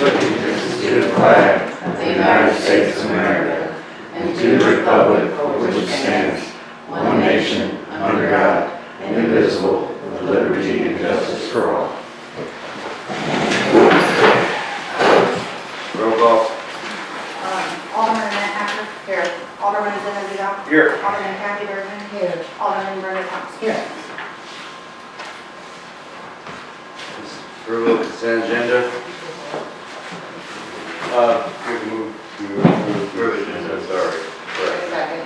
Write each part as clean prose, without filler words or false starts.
allegiance to the flag of the United States of America and to the republic for which it stands, one nation, under God, indivisible, with liberty and justice for all. Roll call. Alderman Hacker. Here. Alderman Zenobia. Here. Alderman Kathy Burton. Here. Alderman Brenda Thompson. Here. Approval of consent agenda. We can move to Approve agenda, sorry. Correct. Second.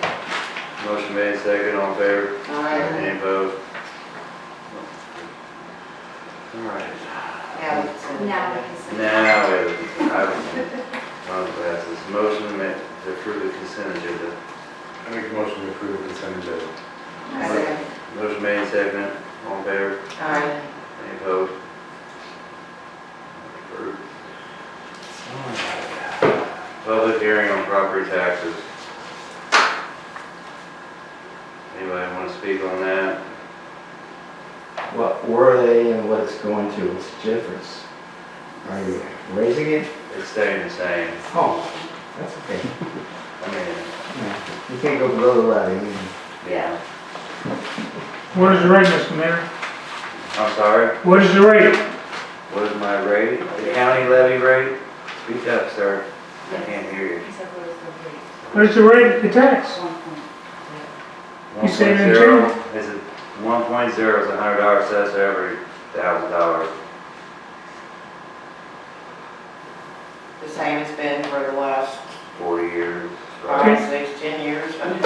Motion made, second, all in favor? Aye. Any opposed? All right. Now we can Now, I have this motion made to approve the consent agenda. I make a motion to approve the consent agenda. Second. Motion made, second, all in favor? Aye. Any opposed? Approved. Public hearing on property taxes. Anybody want to speak on that? What were they and what it's going to? What's the difference? Are you raising it? It's staying the same. Oh, that's okay. I mean, Yeah. You can't go below the levy. Yeah. What is the rate, Mr. Mayor? I'm sorry, What is the rate? what is my rate? The county levy rate? Speak up, sir. I can't hear you. What is the rate of the tax? You say it in 1.0 is it 1.0 is $100 assessed every $1,000. The same it's been for the last 40 years. Right? 5, 6, 10 years. $1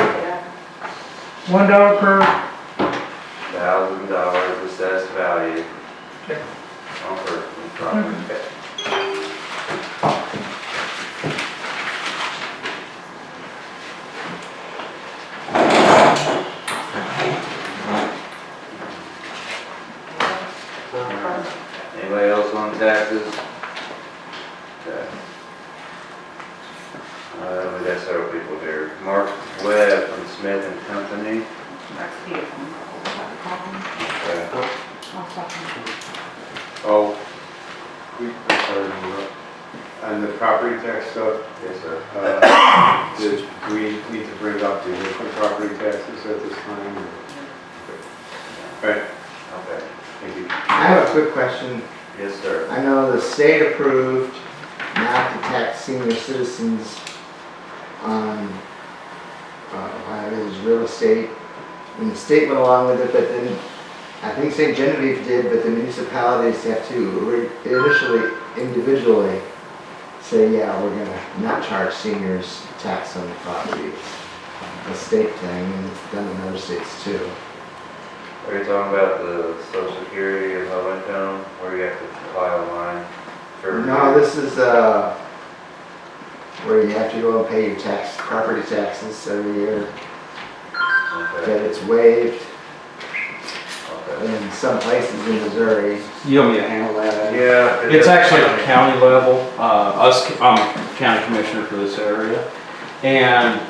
per, $1,000 assessed value. Okay. On personal property. Anybody else on taxes? Okay. We got several people here. Mark Webb from Smith and Company. Okay. Oh, sorry, on the property tax stuff, Yes, sir. do we need to bring up the different property taxes at this time? Right, Okay. thank you. I have a quick question. Yes, sir. I know the state approved not to tax senior citizens on, it was real estate. And the state went along with it, but then I think St. Genevieve did, but the municipalities have to initially, individually say, yeah, we're gonna not charge seniors tax on the property. It's a state thing, and it's done in other states too. Are you talking about the Social Security and low income, where you have to file online? For No, this is, where you have to go and pay your property taxes every year, Okay. that it's waived Okay. in some places in Missouri. You want me to handle that? Yeah. It's actually at the county level. I'm county commissioner for this area. And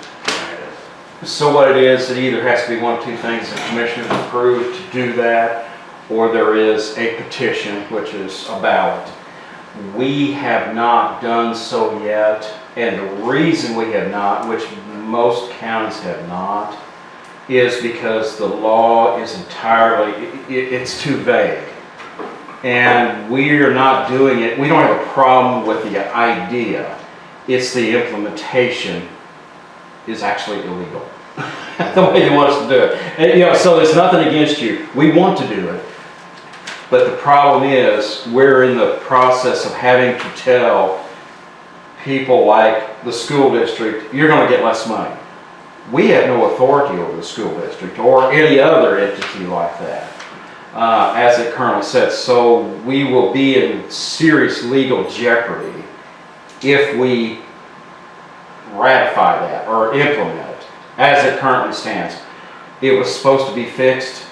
so what it is, it either has to be one of two things: the commissioners approve to do that, or there is a petition, which is a ballot. We have not done so yet, and the reason we have not, which most counties have not, is because the law is entirely, it's too vague. And we're not doing it, we don't have a problem with the idea. It's the implementation is actually illegal. The way they want us to do it. And, so there's nothing against you. We want to do it. But the problem is, we're in the process of having to tell people like the school district, you're going to get less money. We have no authority over the school district or any other entity like that, as it currently sits. So we will be in serious legal jeopardy if we ratify that or implement it as it currently stands. It was supposed to be fixed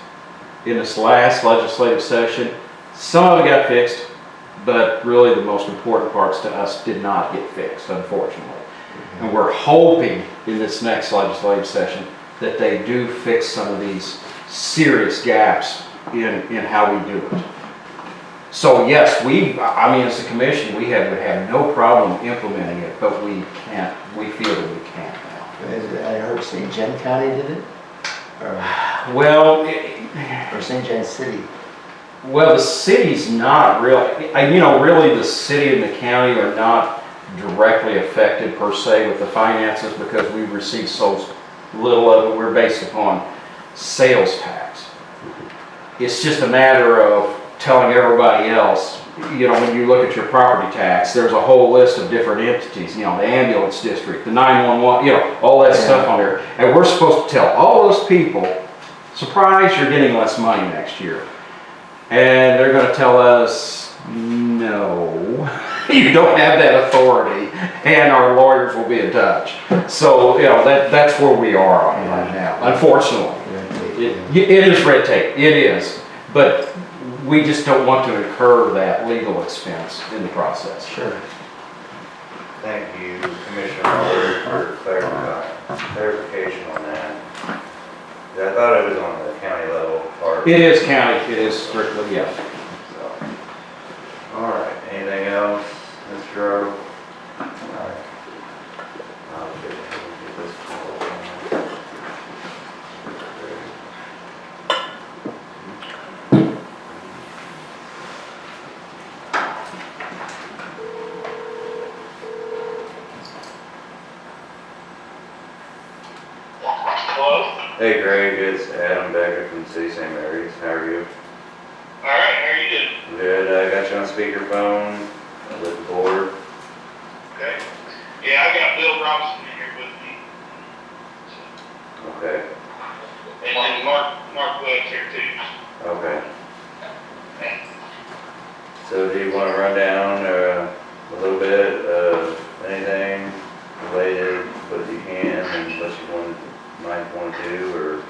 in this last legislative session. Some of it got fixed, but really the most important parts to us did not get fixed, unfortunately. And we're hoping in this next legislative session that they do fix some of these serious gaps in how we do it. So yes, I mean, as a commission, we would have no problem implementing it, but we can't, we feel that we can't now. I heard St. John County did it, Well, or St. John City. well, the city's not really, really the city and the county are not directly affected per se with the finances because we receive so little of it. We're based upon sales tax. It's just a matter of telling everybody else, when you look at your property tax, there's a whole list of different entities, the ambulance district, the 911, all that stuff on there. And we're supposed to tell all those people, surprise, you're getting less money next year. And they're gonna tell us, no, you don't have that authority, and our lawyers will be in touch. So, that's where we are on it right now, unfortunately. It is red tape, it is, but we just don't want to incur that legal expense in the process. Sure. Thank you, Commissioner Alder, for clarification on that. I thought it was on the county level part. It is county, it is strictly, yeah. So, all right, anything else, Mr. Earl? All right. I'll get this call. Hello? Hey Greg, it's Adam Becker from City St. Mary's. How are you? Alright, how are you doing? Good, I got you on speakerphone with the board. Okay. Yeah, I got Bill Robinson in here with me. Okay, And then Mark Webb's here too. okay. So do you want to run down a little bit of anything related, what you can and what you might want to do, or?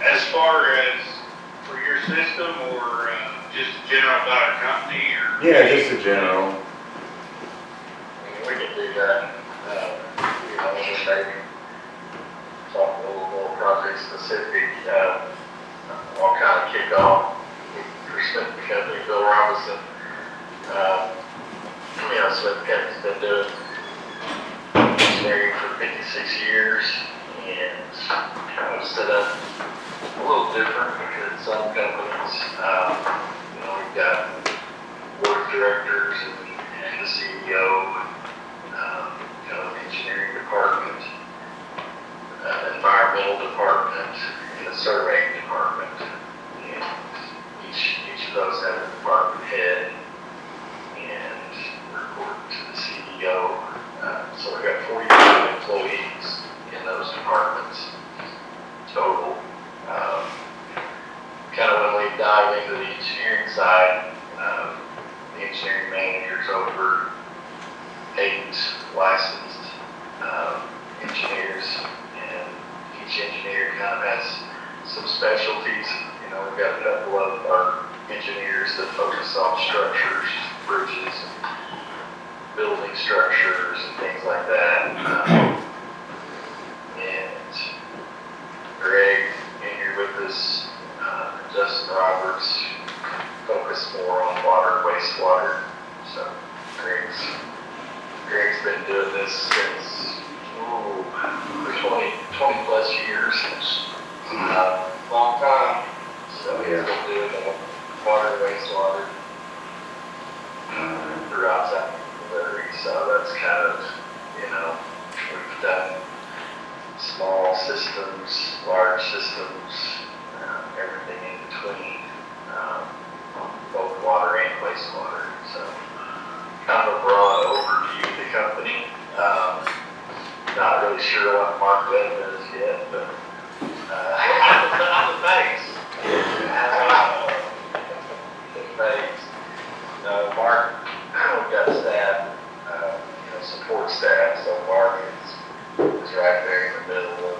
As far as for your system or just general about our company or? Yeah, just in general. We can do that. Maybe talk a little more project specific. I'll kind of kick off. Smith Company, Bill Robinson. Smith Company's been doing engineering for 56 years and kind of set up a little different because some companies, we've got board of directors and the CEO, kind of engineering department, environmental department, and a surveying department. And each of those have a department head and report to the CEO. So we've got 45 employees in those departments total. Kind of when we dive into the engineering side, the engineering manager's over 8 licensed engineers, and each engineer kind of has some specialties. We've got a couple of our engineers that focus on structures, bridges, building structures, and things like that. And Greg, in here with us, Justin Roberts, focus more on water and wastewater. So Greg's been doing this since for 20 plus years. Long time. So he's been doing water and wastewater throughout South Missouri. So that's kind of, we've done small systems, large systems, everything in between, both water and wastewater. So kind of a broad overview of the company. Not really sure what Mark Webb is yet, but I'm the face. Mark, we've got staff, support staff, so Mark is right there in the middle of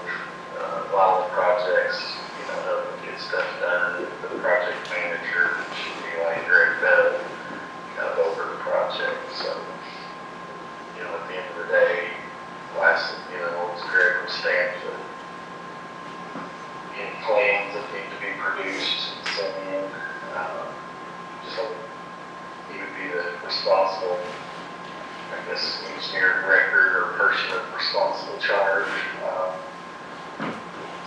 a lot of the projects, helping get stuff done. The project manager should be like Greg Bell, kind of over the project. So, at the end of the day, Greg would stamp any plans that need to be produced and sent in. be the responsible, I guess, engineer of record or person of responsible charge.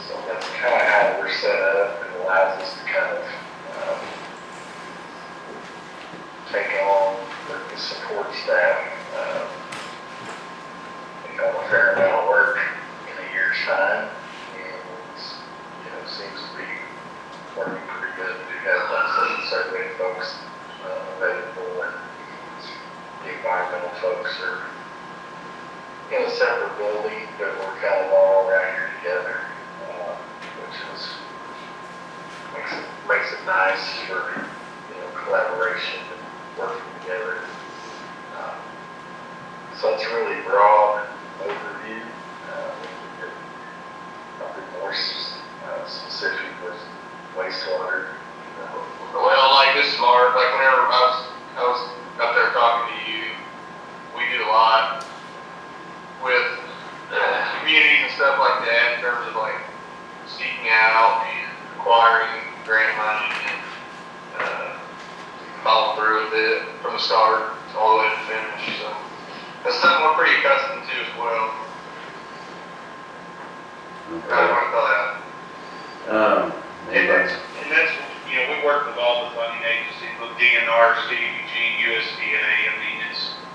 So that's kind of how we're set up. It allows us to kind of take on the support staff. We've got a fair amount of work in a year's time, and seems to be working pretty good. We have some survey folks available, and the environmental folks are in a separate building, but we're kind of all around here together, which makes it nice for collaboration and working together. So it's a really broad overview. We can get a bit more specific with wastewater. Well, like this is Mark, like whenever I was up there talking to you, we do a lot with communities and stuff like that in terms of like seeking out and acquiring grant money and follow through with it from the start all the way to finish. So that's something we're pretty accustomed to as well. I don't want to call that. And that's, we work with all the funding agencies, with DNR, CDBG, USDA. I mean,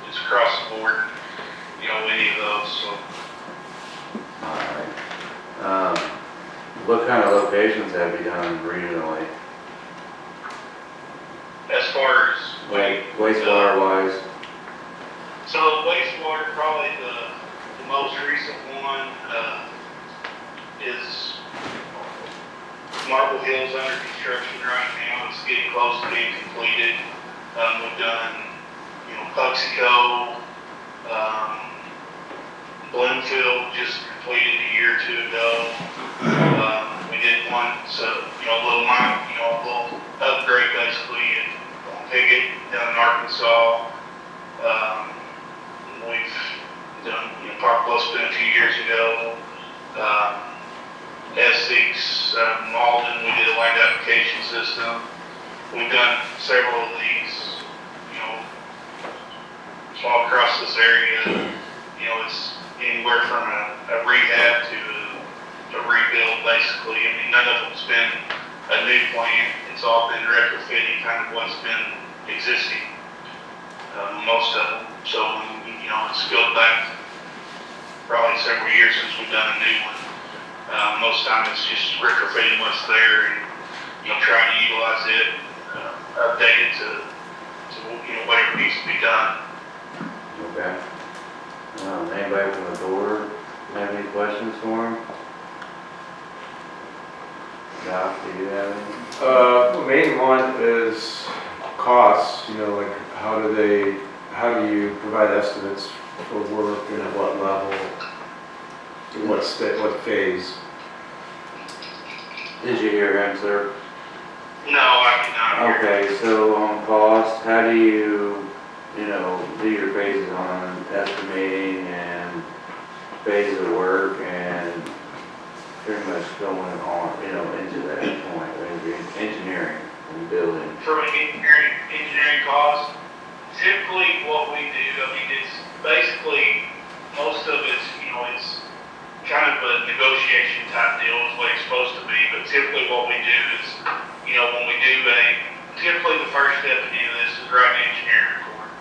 it's across the board, any of those, so. Alright. What kind of locations have you done regionally? As far as Wastewater wise? So wastewater, probably the most recent one is Marble Hill's under construction right now. It's getting close to being completed. We've done, Puxico, Bloomfield just completed a year or two ago. We did one, a little upgrade basically in Piggott down in Arkansas. We've done, Park Bluff's been a few years ago. Essex, Malden, we did a land application system. We've done several of these, all across this area. It's anywhere from a rehab to a rebuild, basically. I mean, none of them's been a new plant. It's all been retrofitting kind of what's been existing, most of them. So, it's goes back probably several years since we've done a new one. Most of the time it's just retrofitting what's there and, trying to utilize it, update it to whatever needs to be done. Okay. Anybody from the board have any questions for him? Doc, do you have any? The main one is costs, like how do you provide estimates for work and at what level, what phase? Did you hear him, sir? No, I cannot hear. Okay, so on cost, how do you, do your phases on estimating and phase of work and pretty much going on, into that point, engineering and building? From an engineering cost, typically what we do, it's basically, most of it's, it's kind of a negotiation type deal is what it's supposed to be, but typically what we do is, when we do typically the first step in this is write an engineering report.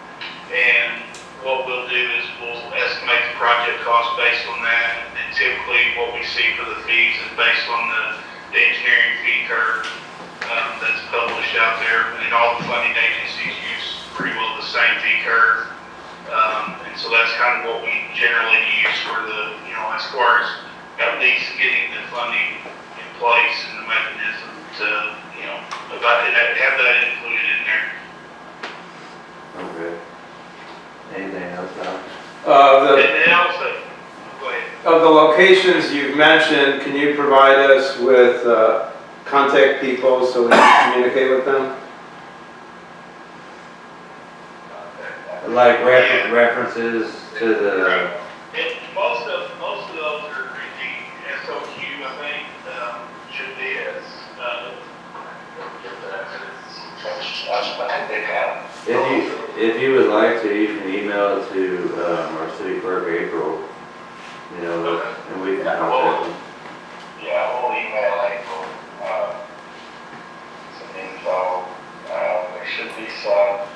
And what we'll do is we'll estimate the project cost based on that, and typically what we see for the fees is based on the engineering fee curve that's published out there, and all the funding agencies use pretty well the same fee curve. And so that's kind of what we generally use for the, as far as at least getting the funding in place and the mechanism to, have that included in there. Okay. Anything else, Doc? And also, go ahead. Of the locations you've mentioned, can you provide us with contact people so we can communicate with them? Like references to the, Most of those are the SOQ, I think, should be as, I think they have. if you, if you would like to, you can email it to, our city clerk, April, you know, and we can contact them. Yeah, we'll email April, some info. There should be some,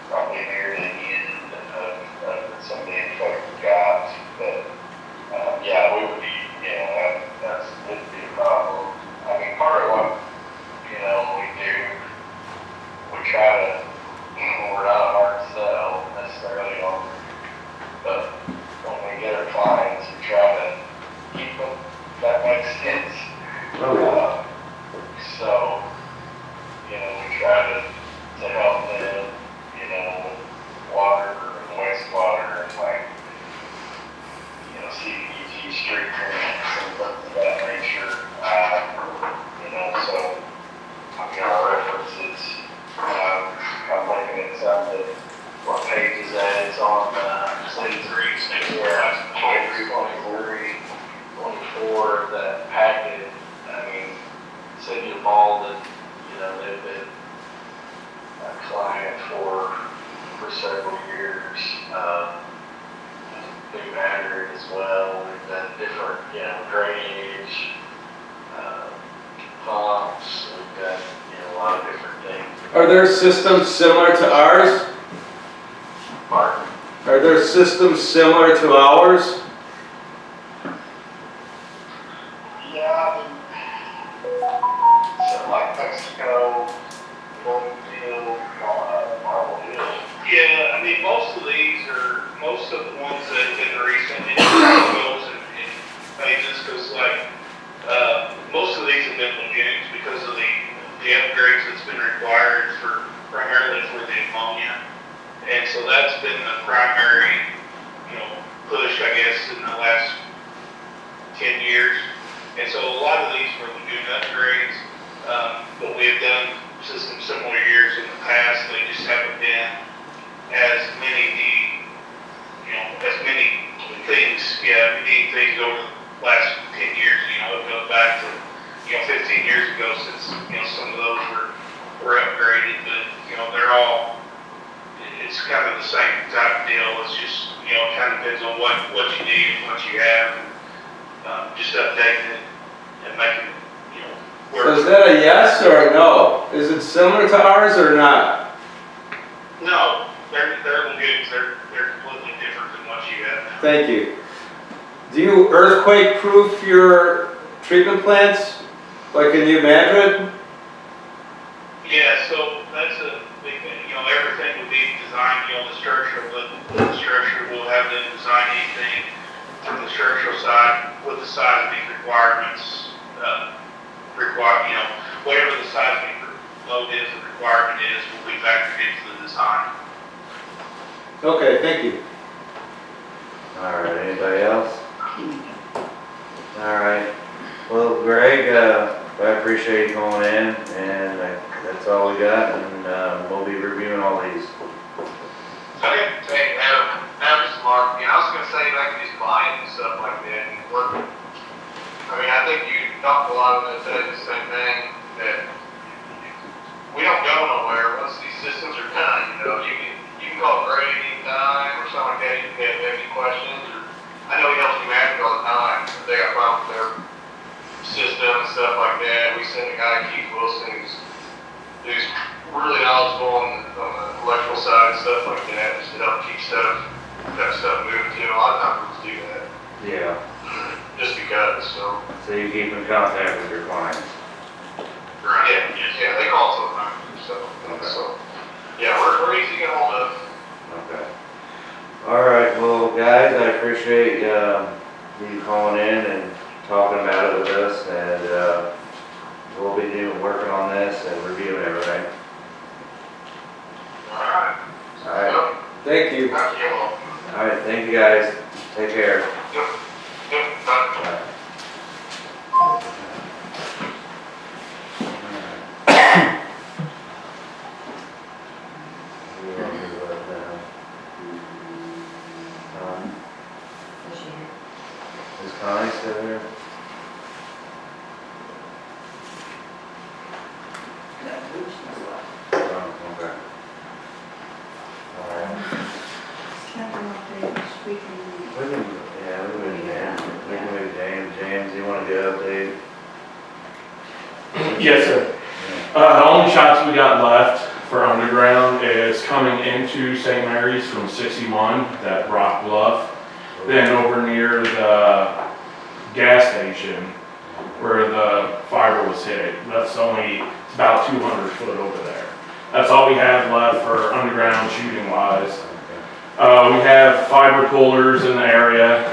probably near the end of some of the info we got, but, yeah, we would be, you know, that's, wouldn't be a problem. I mean, part of what, you know, we do, we try to, we're not a hard sell necessarily on, but when we get our clients, we try to keep them, if that makes sense. Oh, yeah. So, you know, we try to help them, you know, with water and wastewater and like, you know, CDBG street grants and things of that nature. You know, so, I mean, our references, I'm looking at some that, what page is that? It's on, 23, 24, that packet. I mean, City of Malden, you know, they've been a client for several years. New Madrid as well. We've done different, you know, drainage, pumps. We've done, you know, a lot of different things. Are there systems similar to ours? Pardon? Are there systems similar to ours? Yeah, something like Mexico, Bloomfield, Marble Hill. Yeah, I mean, most of the ones that have been recent, it goes in phases, because like, most of these have been lagoons because of the upgrades that's been required primarily for the ammonia. And so that's been the primary, you know, push, I guess, in the last 10 years. And so a lot of these were lagoon upgrades, but we have done systems similar years in the past. They just haven't been as many things over the last 10 years. You know, it goes back to, 15 years ago since, some of those were upgraded, but, they're all, it's kind of the same type of deal. It's just, it kind of depends on what you need and what you have, and just updating it and making it, So work. is that a yes or a no? Is it similar to ours or not? No, they're lagoons. They're completely different than what you have now. Thank you. Do you earthquake-proof your treatment plants, like in New Madrid? Yeah, so that's a big thing. Everything would be designed, the structure will have them design anything from the structural side with the seismic requirements, whatever the seismic load is, the requirement is, will be factored into the design. Okay, thank you. All right, anybody else? All right. Well, Greg, I appreciate you calling in, and that's all we got, and we'll be reviewing all these. Okay, hey, Adam Smart, I was gonna say back to these clients and stuff like that, and I think you talked a lot of them that said the same thing, that we don't go nowhere once these systems are done, you can call Greg anytime or something like that, if you have any questions, or, I know he helps me manage all the time, if they got problems with their system and stuff like that. We send a guy, Keith Wilson, who's really knowledgeable on the electrical side and stuff like that, just to help keep that stuff moving too. A lot of times we do that, Yeah. just because, so. So you keep in contact with your clients. Right. Yeah, they call us all the time, so. Okay. So, yeah, we're easy to get hold of. Okay. All right, well, guys, I appreciate you calling in and talking about it with us, and we'll be working on this and reviewing everything. All right. All right. Thank you. Thank you all. All right, thank you, guys. Take care. Yep, bye. Is Connie still here? Oh, okay. We can, We can, yeah, we can James, we can move James. James, you wanna go update? Yes, sir. The only shots we got left for underground is coming into St. Mary's from 61, that rock bluff. Then over near the gas station where the fiber was hit. It's about 200 foot over there. That's all we have left for underground shooting wise. We have fiber pullers in the area,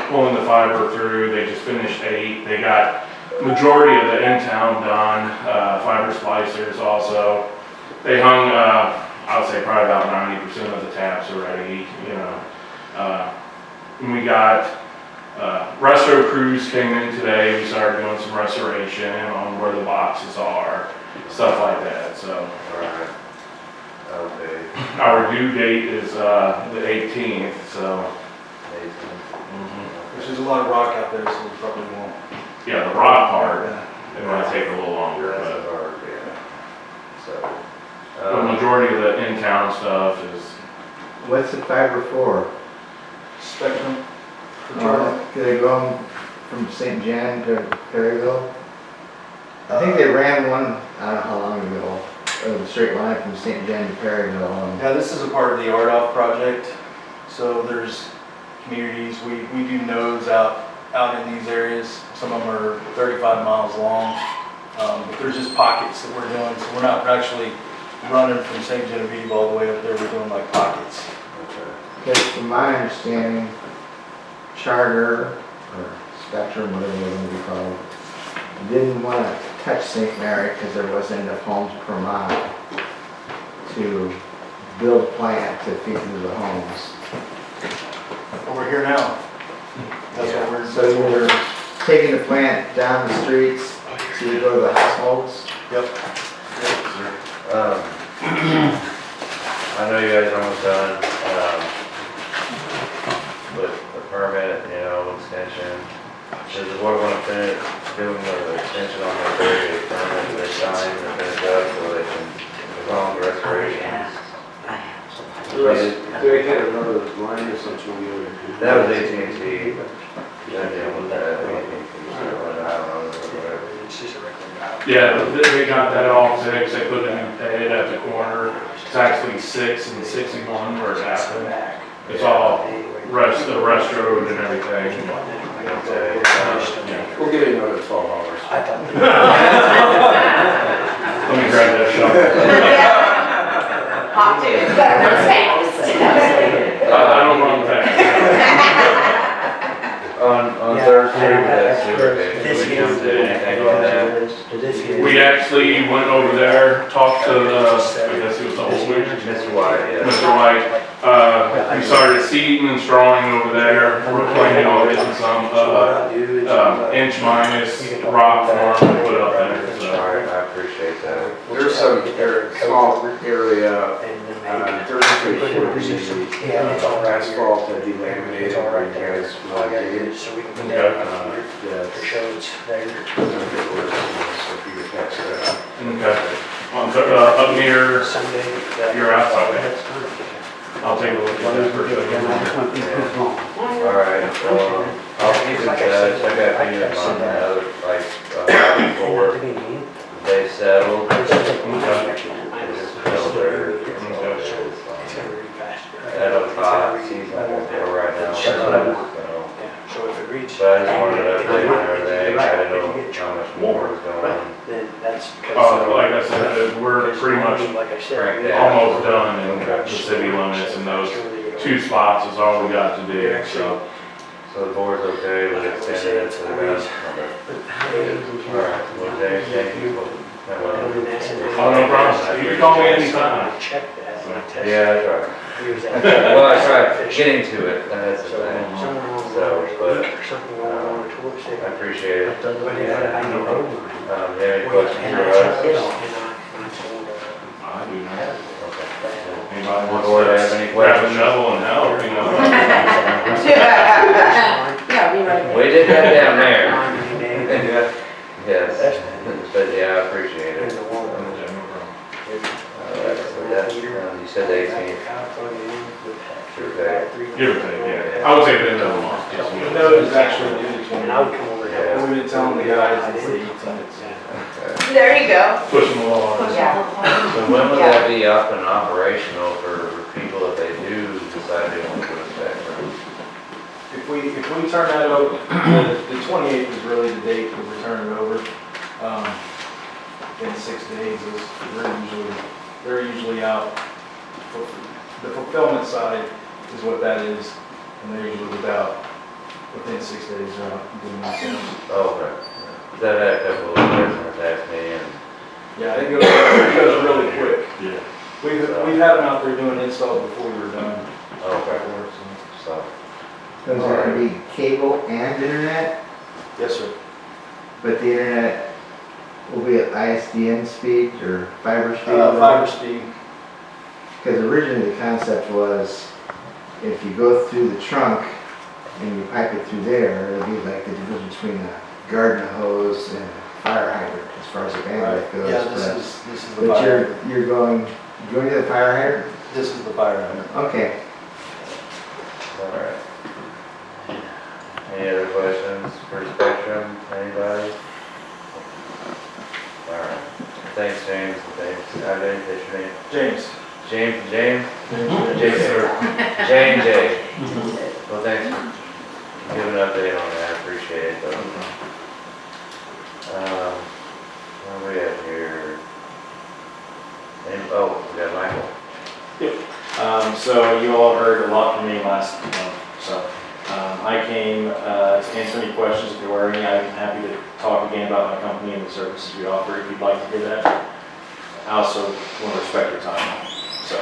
pulling the fiber through. They just finished 8. They got majority of the in-town done, fiber splicers also. They hung, I would say probably about 90% of the taps already, you know. And we got, resto crews came in today. We started doing some restoration on where the boxes are, stuff like that, so. Alright. Okay. Our due date is, the 18th, so. There's just a lot of rock out there, so we probably won't. Yeah, the rock part, it might take a little longer, That's but hard, yeah. So. the majority of the in-town stuff is, What's the fiber for? Spectrum for Charlie. Do they go from St. John to Perryville? I think they ran one, I don't know how long ago, a straight line from St. John to Perryville. Yeah, this is a part of the RDOF project. So there's communities, we do nodes out in these areas. Some of them are 35 miles long, but there's just pockets that we're doing. So we're not actually running from St. Genevieve all the way up there. We're doing like pockets. Because from my understanding, Charter, or Spectrum, whatever they're going to be called, didn't want to touch St. Mary because there wasn't enough homes per mile to build a plant to feed into the homes. But we're here now. That's what we're. So you're taking the plant down the streets to go to the households? Yep. I know you guys are almost done, with the permit, you know, extension. Does the board want to finish doing the extension on the 30th permit this time and finish up so they can, as long as restorations? They had another line or something. That was AT&T. Yeah, with that, I don't know, whatever. yeah, they got that all fixed. They put a new pad at the corner. It's actually 6 and 61 where it's happened. It's all the rest road and everything. Okay, Yeah. We'll give you another 12 hours. Let me grab that shovel. hot too, better than fast. I don't run fast. on Thursday, that's super big. We just did anything on that. We actually went over there, talked to the, I guess it was the whole week. Mr. White, yeah. Mr. White, we started seeding and strawing over there. We're planning on getting some, inch minus rock farm to put up there, so. Alright, I appreciate that. There's some small area, Third Street, asphalt that delaminated, you guys want to get it? Okay. Okay. Up near your outside. I'll take a look at that for sure. Alright, well, I'll keep in touch. I got opinions on the other, like, before they settled. It's still there. That other top seems like a deal right now. So I just wanted to update on everything. I didn't know how much more was going on. Like I said, we're pretty much Cranked out. almost done in the city limits, and those 2 spots is all we got to do, so. So the board's okay with extending it to the rest? Alright, well, Dave, thank you. Oh, no problem. You can call me anytime. Yeah, I tried. Well, I tried getting to it, that's the thing. So, but, I appreciate it. Any questions for us? I do not. Okay. Anybody Board wants have any to grab a questions? shovel and help, you know? Yeah, be ready. We did that down there. Yes, but yeah, I appreciate it. Alright, so that's, you said the 18th, Sure thing. Give or take, yeah. I would say within a month. just, you The know. note is actually due to 20. And I would come over here. And we've been telling the guys it's the 18th. There you go. Push them along. Yeah. So when would that be up and operational for people if they do decide they want to go to spectrum? If we turn that over, the 28th is really the date that we're turning it over. In 6 days is, they're usually out. The fulfillment side is what that is, and they're usually without, within 6 days, they're out doing themselves. Oh, okay. That had a couple of customers ask me, and Yeah, it goes really quick. Yeah. We've had them out there doing installs before we were done. okay, So, so, Those are gonna be cable and internet, yes, sir. but the internet will be at ISDN speed or fiber speed? Fiber speed. Because originally the concept was, if you go through the trunk and you pipe it through there, it'll be like the difference between a garden hose and a fire hydrant as far as the bandwidth goes. Yeah, but- this is the But fire. you're going to the fire hydrant? This is the fire hydrant. Okay. all right. Any other questions for Spectrum, anybody? All right. Thanks, James, and thanks, I didn't get your name. James. James, J&J. Well, thanks for giving an update on that, I appreciate it, though. What are we at here? Oh, we got Michael. So you all heard a lot from me last month, so I came to answer any questions if there were any. I'm happy to talk again about my company and the services we offer if you'd like to hear that. I also want to respect your time, so.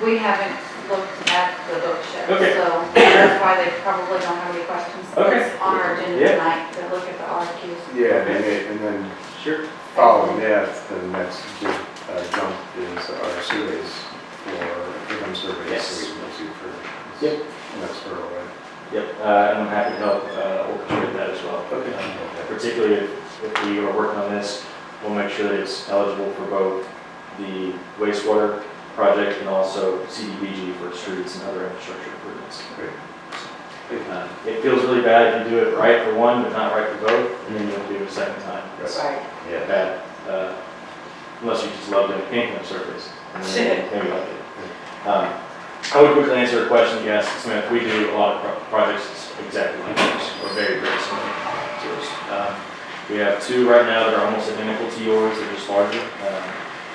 We haven't looked at the book yet, Okay. so that's why they probably don't have any questions. Okay. It's on our agenda Yeah. tonight to look at the RFQs. Yeah, and then Sure. following that, the next big jump is our surveys for income surveys. Yes. So we can see for Yep. next hurdle, right? Yep, and I'm happy to help orchestrate that as well. Okay. Particularly if we are working on this, we'll make sure that it's eligible for both the wastewater project and also CDBG for streets and other infrastructure improvements. Great. It feels really bad if you do it right for one, but not right for both, and then you'll do it a second time. It's Right. Yeah. bad, unless you just love doing income surveys. and then Maybe like it. I would quickly answer a question you asked, Smith. We do a lot of projects exactly like yours, or very, very similar to yours. We have two right now that are almost identical to yours, they're just larger.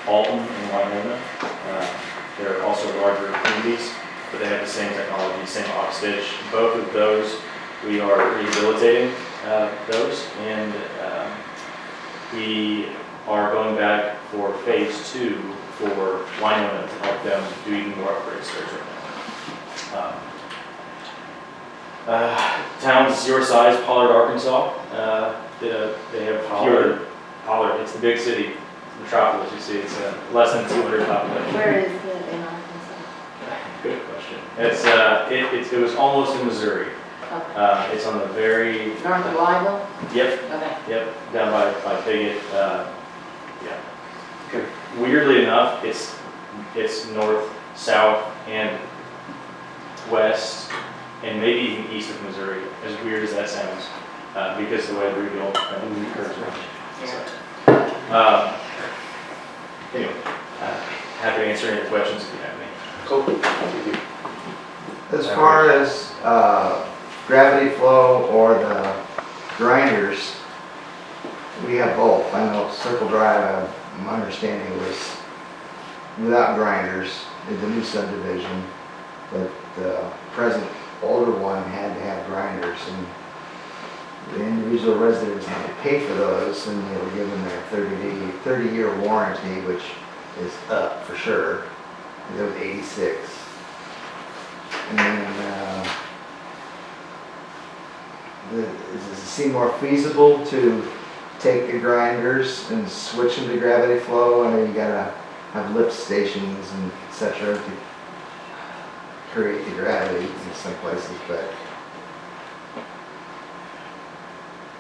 Alton and Winona. They're also larger communities, but they have the same technology, same aux stitch. Both of those, we are rehabilitating those, and we are going back for phase 2 for Winona to help them do even more upgrades there right now. Towns your size, Pollard, Arkansas, they have fewer. Pollard, it's the big city, metropolis, you see, it's less than 200 population. Where is it in Arkansas? Good question. It was almost in Missouri. Okay. It's on the very. North of Lionel? Yep, Okay. yep, down by Piggott, yeah. Okay. Weirdly enough, it's north, south, and west, and maybe even east of Missouri, as weird as that sounds, because the way the rebuild occurs. So, anyway, happy to answer any questions if you have any. Cool. Thank you. As far as gravity flow or the grinders, we have both. I know Circle Drive, my understanding was without grinders in the new subdivision, but the present older one had to have grinders, and the individual residents had to pay for those, and they were given their 30-year warranty, which is up for sure. It was 86. And does it seem more feasible to take the grinders and switch them to gravity flow? I mean, you gotta have lift stations and et cetera to create the gravity in some places, but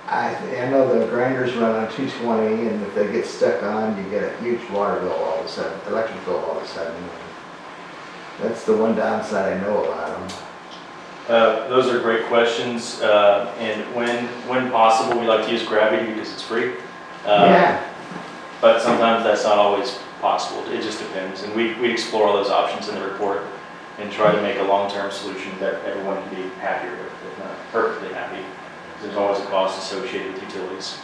I know the grinders run on 220, and if they get stuck on, you get a huge water bill all of a sudden, electric bill all of a sudden. That's the one downside I know about them. Those are great questions, and when possible, we like to use gravity because it's free. Yeah, But sometimes that's not always possible, it just depends, and we explore all those options in the report and try to make a long-term solution that everyone can be happier with, if not perfectly happy. There's always a cost associated with utilities.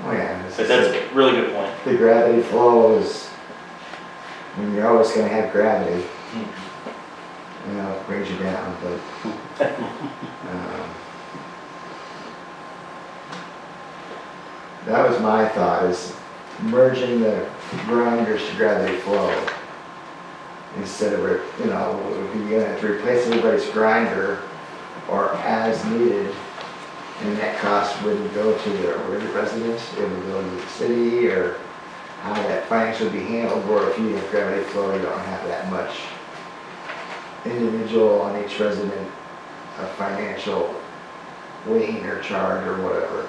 oh yeah. But that's a really good point. The gravity flow is, I mean, you're always gonna have gravity. You know, it brings you down, but, that was my thought, is merging the grinders to gravity flow. Instead of, you know, if you're gonna have to replace everybody's grinder or as needed, and that cost wouldn't go to the residents, it would go to the city, or how that financially be handled, or if you have gravity flow, you don't have that much individual on each resident, a financial lien or charge or whatever.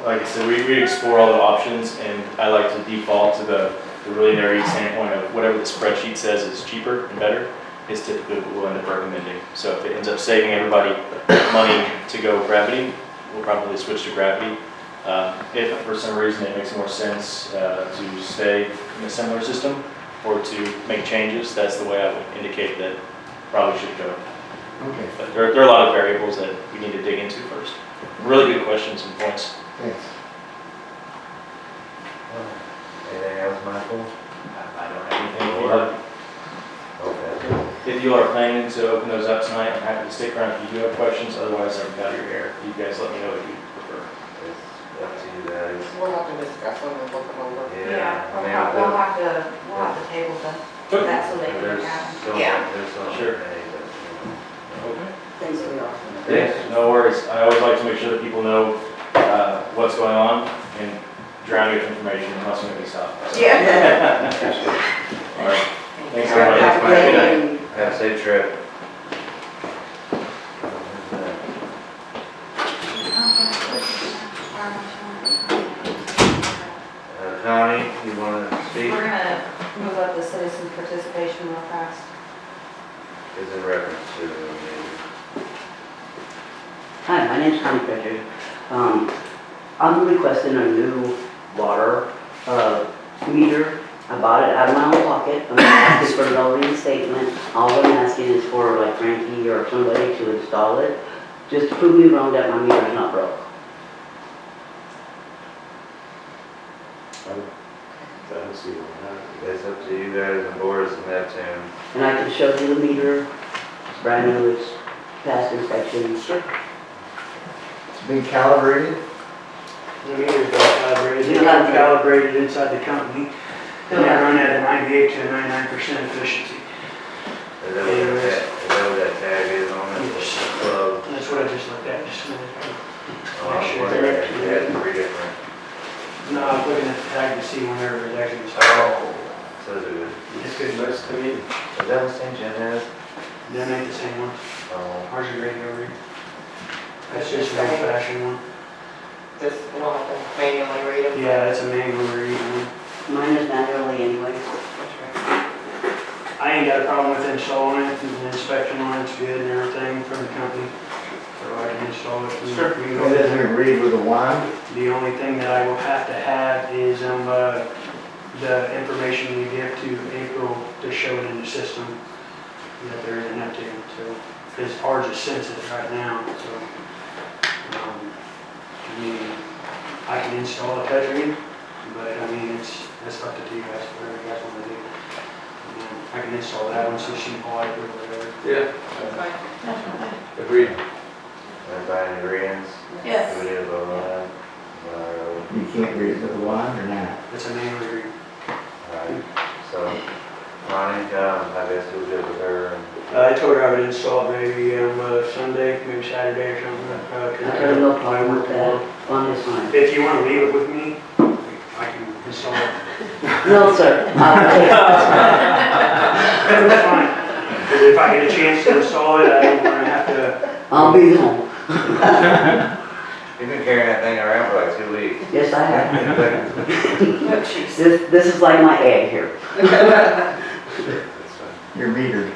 Like I said, we explore all the options, and I like to default to the really narrow standpoint of whatever the spreadsheet says is cheaper and better is typically what we'll end up recommending. So if it ends up saving everybody money to go gravity, we'll probably switch to gravity. If for some reason it makes more sense to stay in a similar system or to make changes, that's the way I would indicate that probably should go. Okay, But there are a lot of variables that we need to dig into first. Really good questions and points. thanks. Anything else, Michael? I don't have anything for you. Okay. If you are planning to open those up tonight, I'm happy to stick around if you do have questions. Otherwise, I'm out of your hair. You guys let me know what you prefer. It's up to you guys. We'll have to discuss when we look them over. Yeah, I mean, we'll have to table that so they can there's have. so, Yeah. there's so Sure. many, but, Okay. Thanks for the offer. Yes, no worries. I always like to make sure that people know what's going on and drown you with information unless you make me stop. So. Yeah. All right. Thanks, All right, everybody. have a great evening. have a safe trip. Connie, you wanna speak? We're gonna move up the citizen participation real fast. Is in reference to the meeting. Hi, my name's Connie Pritchard. I'm requesting a new water meter. I bought it out of my own pocket. I'm not asking for no reinstatement. All I'm asking is for like Frankie or somebody to install it, just to prove me wrong that my meter's not broke. I don't see why not. It's up to you guys and Boris and Neptune. And I can show you the meter. It's brand new, it's past inspection. It's been calibrated. The meter's been calibrated, it's been calibrated inside the company, and they run at a 98 to 99% efficiency. Is that what that tag is on it? Yes. Plug. That's what I just looked at just a minute ago. Oh, I was wondering if you had 3 different. No, I was looking at the tag to see whenever it's actually installed. So is it? It's good. Looks to me. Is that what St. John has? Them ain't the same one. Oh. Ours is radio read. That's just an old fashioned one. Just, we don't have to manually read them. Yeah, that's a manual read one. Mine is manually anyway. I ain't got a problem with installing it, the inspection on it's good and everything from the company. So I can install it. We can go It ahead. doesn't read with a wand. The only thing that I will have to have is the information we give to April to show it in the system that there is an update. So, because ours is sensitive right now, so. I mean, I can install a touch read, but I mean, that's up to you guys, whatever you guys want to do. I can install that one so she can wipe or whatever. Yeah, Okay. agreed. Everybody in agreement? Yes. Do we need to vote on that? You can't read it with a wand or not. It's a manual read. Alright, so, Connie, I guess you'll good with her and. I told her I would install it maybe Sunday, maybe Saturday or something. I have no problem with that on this one. If you want to leave it with me, I can install it. No, sir. That's fine. 'Cause if I get a chance to install it, I don't want to have to. I'll be home. You've been carrying that thing around for like 2 weeks. Yes, I have. Oh, jeez. This is like my egg here. Sure, that's fine. You're metered.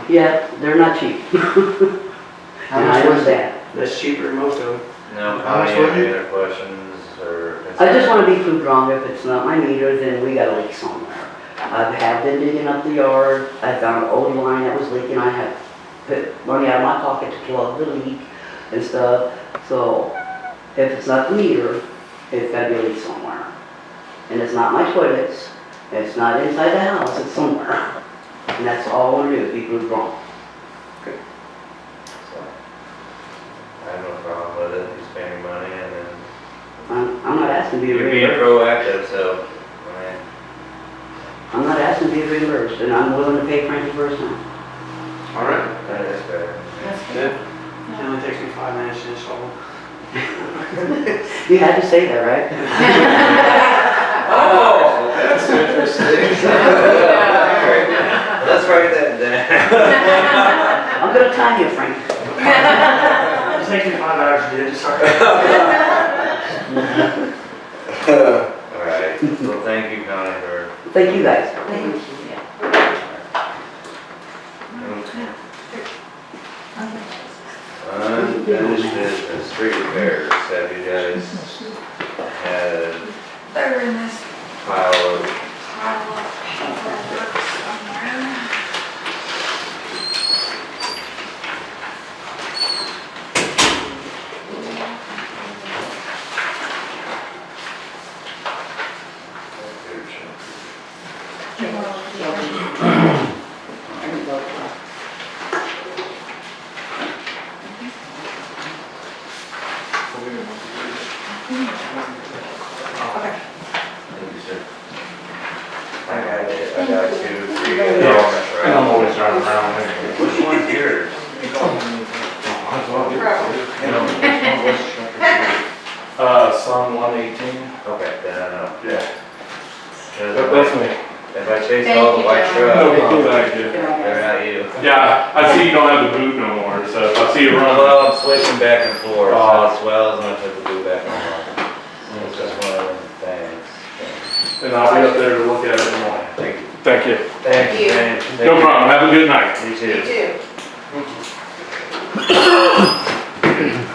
Yeah, they're not cheap. How And much I was it? understand. That's cheaper than most of them. No, How much Connie, was any it? other questions or? I just want to be proved wrong. If it's not my meter, then we got a leak somewhere. I've had been digging up the yard. I found an old line that was leaking. I have put money out of my pocket to plug the leak and stuff. So if it's not the meter, it's got to be a leak somewhere. And it's not my toilets. It's not inside the house. It's somewhere. And that's all I want to do is be proved wrong. So, I have no problem with it, you spending money and then I'm not asking to be you're being reimbursed. proactive, so, I mean, I'm not asking to be reimbursed, and I'm willing to pay Frankie first time. All right. that is fair. It only takes me 5 minutes to install. You had to say that, right? Oh, that's interesting. Let's write that down. I'm gonna time you, Frank. It takes me 5 hours to do it, sorry. All right, well, thank you, Connie, for. Thank you, guys. Thank you. Unfinished business, street repairs, have you guys had They're in this pile of, pile of paperwork somewhere. thank you, sir. I got it, I got 2, 3 And elements, I'm right? always driving around there. Which one's yours? Sun 118. Okay, then I know. Yeah. 'Cause That's me. if I chase all the white No, trucks, thank you. they're not you. Yeah, I see you don't have the boot no more, so if I see you running. Well, I'm switching back and forth, so Oh. it swells and I put the boot back on. It's just one of them things. And I'll be up there to look at it in the morning. Thank you. Thank you. Thank you, man. No problem, have a good night. You You too. too.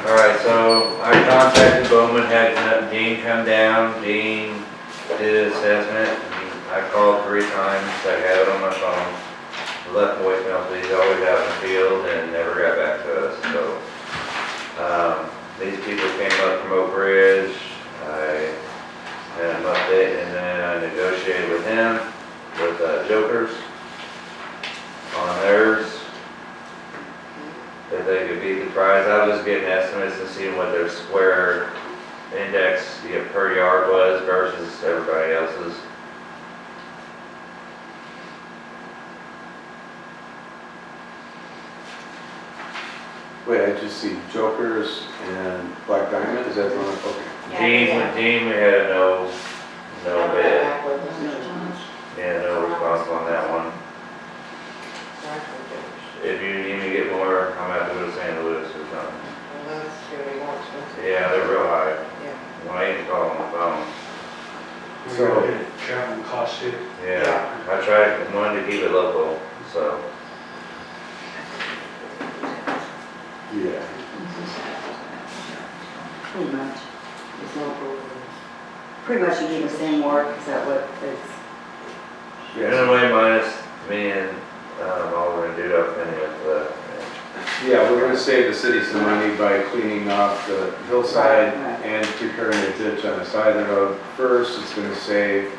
All right, so I contacted Bowman, had Dean come down, Dean did an assessment. I called 3 times, I had it on my phone, left voicemail, so he's always out in the field and never got back to us, so. These people came up from Oak Ridge, I had him update, and then I negotiated with him, with Jokers, on theirs. If they could beat the price, I was getting estimates and seeing what their square index per yard was versus everybody else's. Wait, I just see Jokers and Black Diamond, is that the one? Okay. Dean, we had a no bid. Yeah, no response on that one. If you need me to get more, I'm gonna have to go to St. Louis or something. Yeah, they're real high. When I even call on the phone. So, travel costs too. Yeah, I tried, wanted to keep it local, so. Yeah. Pretty much. It's local. Pretty much you do the same work, is that what it's? Anyway, minus me and Aldermen do up any of the. Yeah, we're gonna save the city some money by cleaning off the hillside Right. and preparing a ditch on the side of the road. First, it's gonna save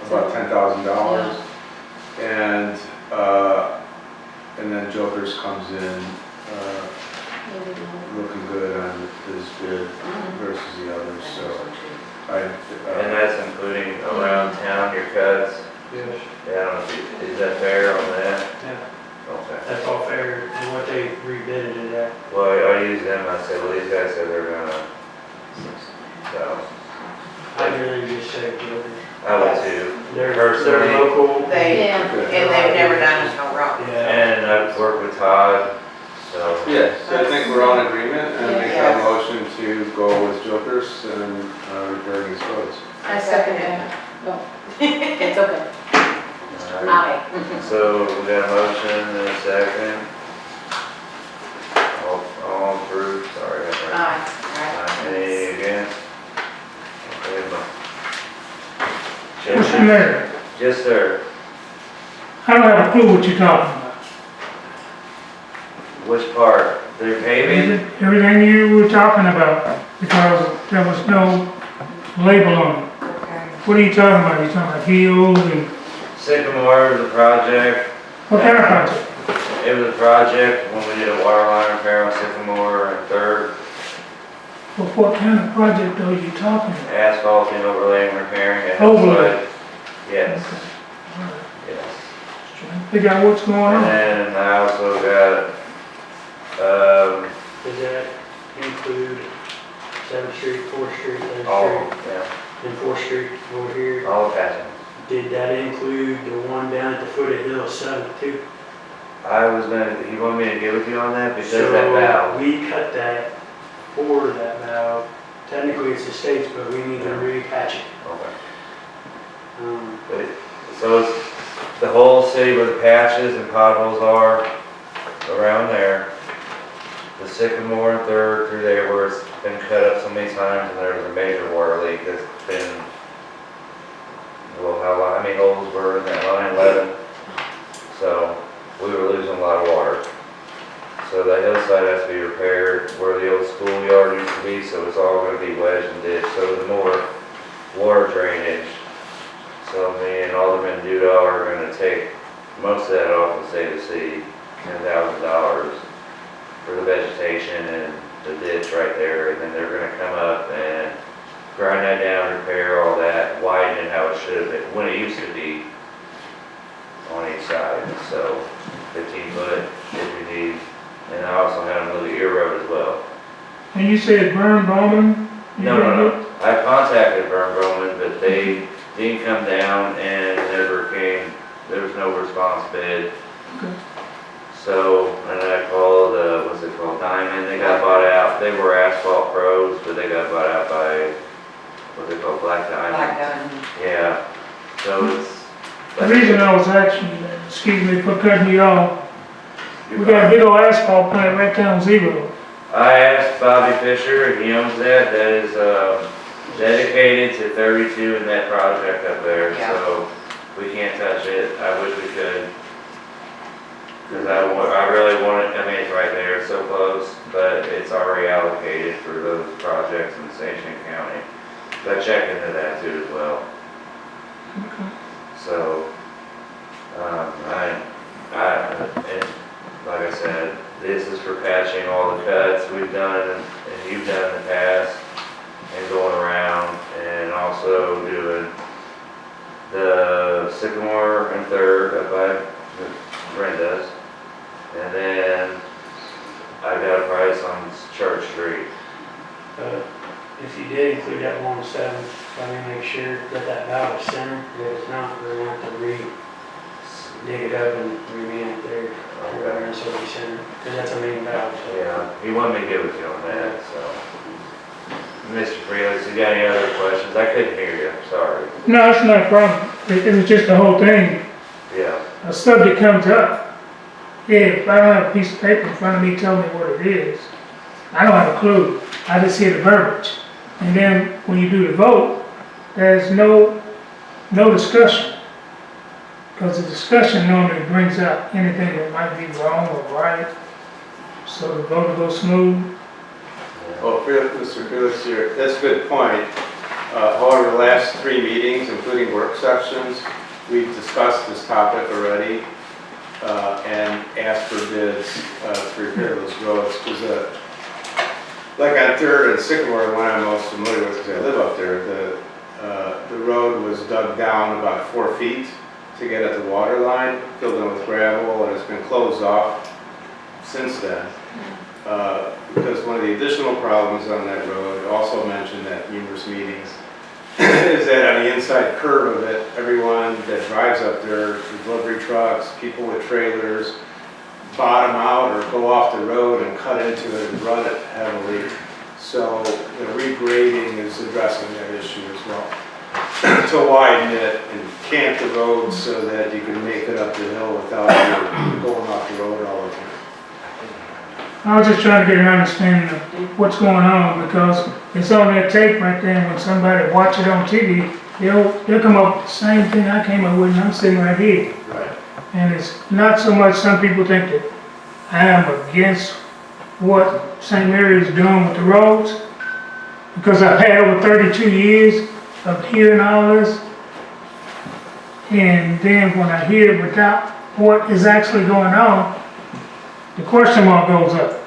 about $10,000. And then Jokers comes in, looking good on his bid versus the others, so. And that's including around town, your cuts. Yes. Yeah, I don't know, is that fair on that? Yeah, Okay. that's all fair, and what they rebid it at. Well, I use them, I said, well, these guys said they're gonna, so, I really just say Jokers. I would too. They're Personally. local. They, Yeah. and they've never done us no wrong. Yeah. And I've worked with Todd, so. Yes, I think we're all in agreement and make Yes. a motion to go with Jokers and repair these roads. I second it. No, it's okay. All Aye. So we got a motion and a second. All approved, sorry. I got that. Aye. Any against? Okay, Mr. Mayor, yes, sir. I don't have a clue what you're talking about. Which part? They're paving? Everything you were talking about, because there was no label on it. What are you talking about? You talking about hills and, Sycamore was a project. what kind of project? It was a project when we did a water line repair on Sycamore and Third, Well, what kind of project are you talking about? asphalting, overlaying, repairing, and Overlay. yes, Okay. All right. yes. Just trying to figure out what's going And on. then I also got, Does that include 7th Street, 4th Street, 10th all, Street, yeah, and 4th Street over here? all patching. Did that include the one down at the foot of Hill 7 too? I was gonna, you want me to give it to you on that? Because that valve, So we cut that for that valve. Technically it's the state's, but we need to repatch it. okay. Um, So it's the whole city where the patches and potholes are, around there. The Sycamore and Third through there where it's been cut up so many times and there was a major water leak that's been, well, how many holes were in that line? 11. So we were losing a lot of water. So the hillside has to be repaired where the old schoolyard used to be, so it's all gonna be wedged and ditched. So the more water drainage. So me and Aldermen Duda are gonna take most of that off and save the city $10,000 for the vegetation and the ditch right there. And then they're gonna come up and grind that down, repair all that, widen it how it should have been, when it used to be on each side. So 15 foot if you need. And I also have a little ear road as well. And you said Vern Bowman? No. I contacted Vern Broman, but they didn't come down and never came, there was no response bid. Okay. So, and I called, what's it called, Diamond, they got bought out. They were asphalt pros, but they got bought out by, what's it called, Black Diamond? Black Diamond. Yeah, so it's. The reason I was asking, excuse me for cutting you off, we got a big old asphalt plant right down Zero. I asked Bobby Fisher, and he owns that, that is, dedicated to 32 in that project up there, Yeah. so we can't touch it. I wish we could. Cause I really want it, I mean, it's right there, it's so close, but it's already allocated for those projects in Station County. But I checked into that too as well. Okay. So, and like I said, this is for patching all the cuts we've done and you've done in the past and going around and also doing the Sycamore and Third up by Brenda's. And then I got a price on Church Street. If you did include that one 7, let me make sure that that valve is centered. If it's not, we're gonna have to dig it up and reman it there. And so it'll be centered, because that's a main valve. So. Yeah, he wanted me to give it to you on that, so. Mr. Freeland, you got any other questions? I couldn't hear you, sorry. No, it's not a problem. It was just the whole thing. Yeah, A subject comes up. Yeah, if I don't have a piece of paper in front of me telling me what it is, I don't have a clue. I just hear the verbiage. And then when you do the vote, there's no discussion. Because the discussion normally brings out anything that might be wrong or right. So the vote will go smooth. Well, Mr. Felix here, that's a good point. However, the last 3 meetings, including work sessions, we've discussed this topic already and asked for bids to repair those roads. Because like on Third and Sycamore, the one I'm most familiar with because I live up there, the road was dug down about 4 feet to get at the water line, filled in with gravel, and it's been closed off since then. Because one of the additional problems on that road, also mentioned at numerous meetings, is that on the inside curve of it, everyone that drives up there, the delivery trucks, people with trailers, bottom out or go off the road and cut into it and run it heavily. So the regrading is addressing that issue as well. to widen it and cant the road so that you can make it up the hill without going off the road all the time. I was just trying to get an understanding of what's going on, because it's on that tape right there, and when somebody watch it on TV, they'll come up with the same thing I came up with, and I'm sitting right here. Right. And it's not so much, some people think that I am against what St. Mary is doing with the roads, because I've had over 32 years of hearing all this. And then when I hear it without what is actually going on, the question mark goes up.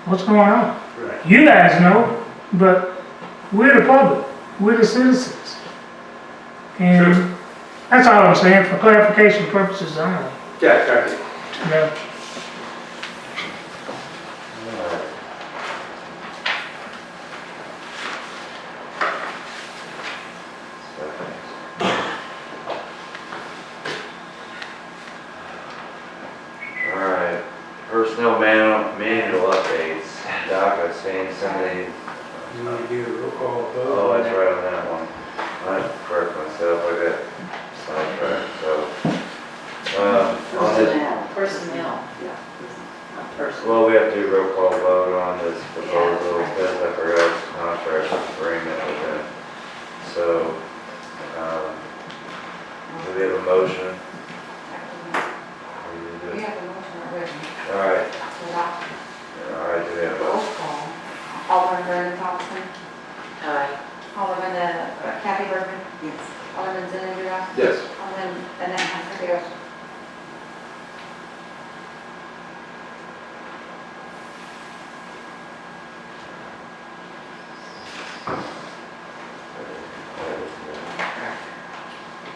What's going on? Right. You guys know, but we're the public, we're the citizens. And that's all I'm saying, for clarification purposes only. Yeah, exactly. Yeah. Alright, personnel manual updates. Doc, I've seen somebody, You need to do a roll call vote. oh, that's right on that one. I correct myself, I got sidetracked, so. On this, Personnel, yeah, not personal. well, we have to do roll call vote on this proposal, because I forgot the contract agreement with them. So, do we have a motion? We have a motion already. Alright, So that, alright, do we have a roll motion? call. Alderman Vernon Thompson, Aye. Alderman Kathy Burman, Yes. Alderman Zenúnda, Yes. Alderman Annette Hacker.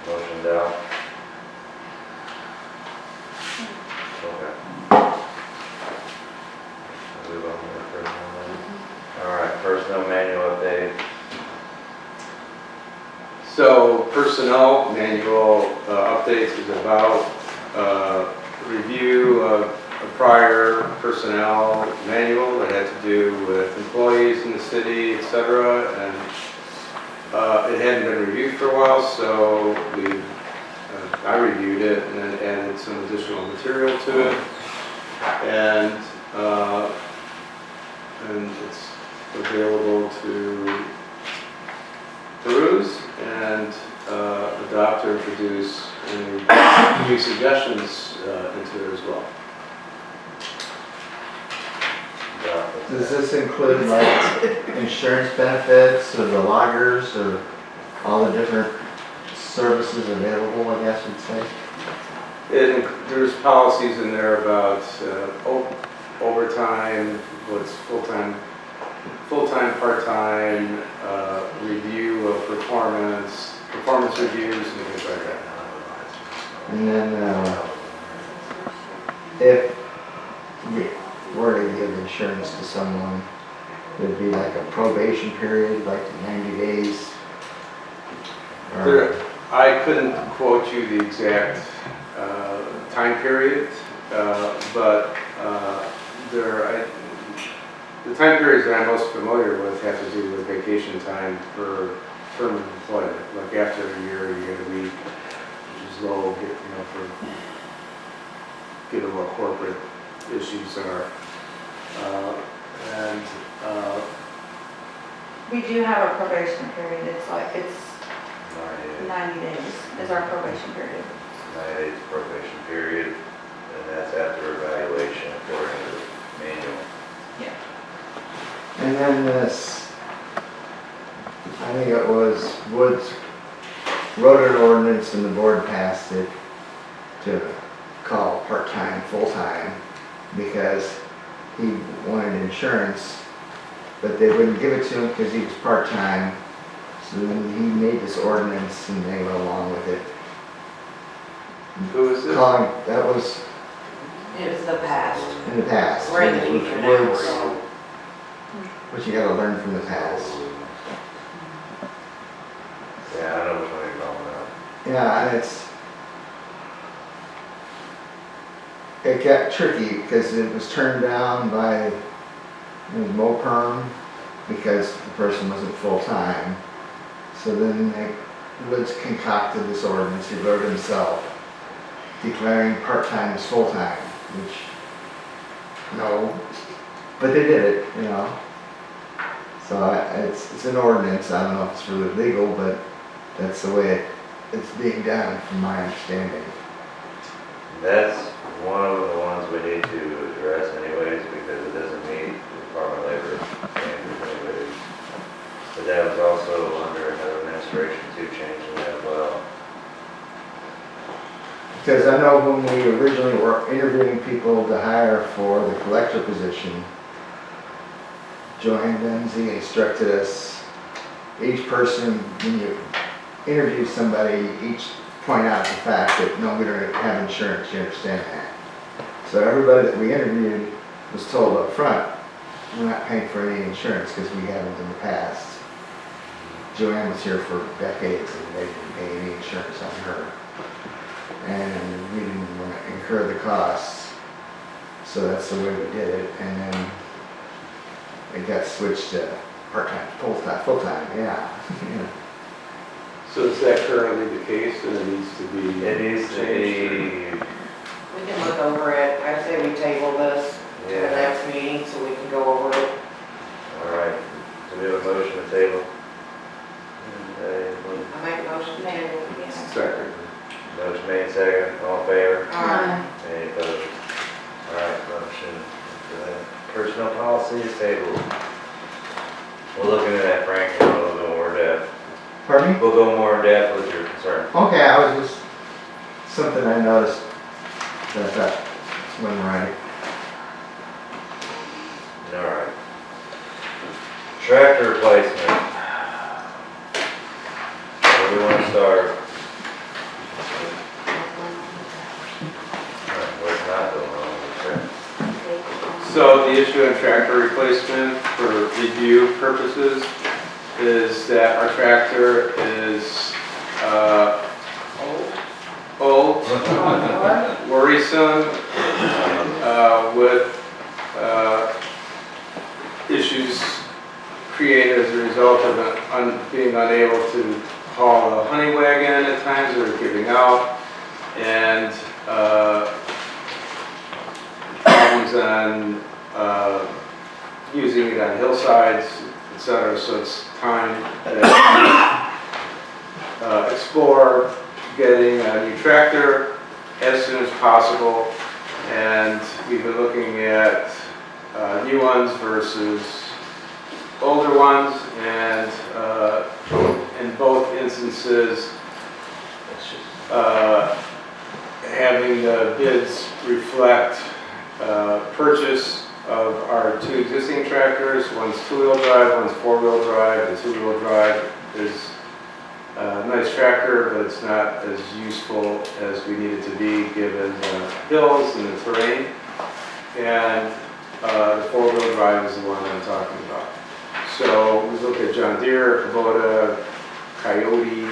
Motion down. Okay. Move on to the personnel manual. Alright, personnel manual update. So personnel manual updates is about review of a prior personnel manual that had to do with employees in the city, et cetera, and it hadn't been reviewed for a while, so I reviewed it and then added some additional material to it, and it's available to peruse and adopt or introduce any new suggestions into it as well. Does this include like insurance benefits or the loggers or all the different services available, I guess you'd say? There's policies in there about overtime, what's full-time, part-time, review of performance reviews and things like that. And then, if we were to give insurance to someone, it'd be like a probation period, like 90 days? Or- I couldn't quote you the exact time period, but the time periods that I'm most familiar with have to do with vacation time for permanent employment. Like after a year, you get a week, which is low, given what corporate issues are. We do have a probation period, it's 90 days is our probation period. 9 days probation period, and that's after evaluation according to the manual. And then this, I think it was Woods wrote an ordinance and the board passed it to call part-time, full-time, because he wanted insurance, but they wouldn't give it to him because he was part-time. So then he made this ordinance and they went along with it. Who is this? Calling, that was It was the past. in the past. We're in the It was future now. Woods, but you gotta learn from the past. Yeah, I know which one you're going about. Yeah, and it got tricky because it was turned down by MoPerm because the person wasn't full-time. So then they Woods concocted this ordinance, he wrote it himself, declaring part-time as full-time, which, no, but they did it, you know. So it's an ordinance, I don't know if it's really legal, but that's the way it's being done, from my understanding. That's one of the ones we need to address anyways, because it doesn't meet the Department of Labor standards anyways. But that was also under another administration too, changing that as well. Because I know when we originally were interviewing people to hire for the collector position, Joanne Dempsey instructed us, each person, when you interview somebody, each point out the fact that no, we don't have insurance, you understand that? So everybody that we interviewed was told up front, we're not paying for any insurance because we haven't in the past. Joanne was here for decades and they didn't pay any insurance on her. And we didn't want to incur the costs, so that's the way we did it. And then it got switched to part-time, full-time, yeah. Yeah. So is that currently the case and it needs to be? It needs to be, We can look over it. I say we table this to the next meeting so we can go over it. all right, do we have a motion to table? I make a motion to table. Second. Motion made, second, all in favor? Aye. Any opposed? All right, motion for that. Personnel policy is tabled. We'll look into that, Frank, and we'll go more in depth. Pardon me? We'll go more in depth with your concern. Okay, I was just, something I noticed that I thought wasn't right. All right. Tractor replacement. Where do we want to start? Where's not going on with that? So the issue on tractor replacement for review purposes is that our tractor is old, worrisome, with issues created as a result of being unable to haul a honey wagon at times or giving out, and problems on using it on hillsides, etc. So it's time to explore getting a new tractor as soon as possible. And we've been looking at new ones versus older ones, and in both instances, having the bids reflect purchase of our two existing tractors. One's two-wheel drive, one's four-wheel drive. The two-wheel drive is a nice tractor, but it's not as useful as we need it to be given the hills and the terrain. And the four-wheel drive is the one I'm talking about. So we looked at John Deere, Kubota, Coyote,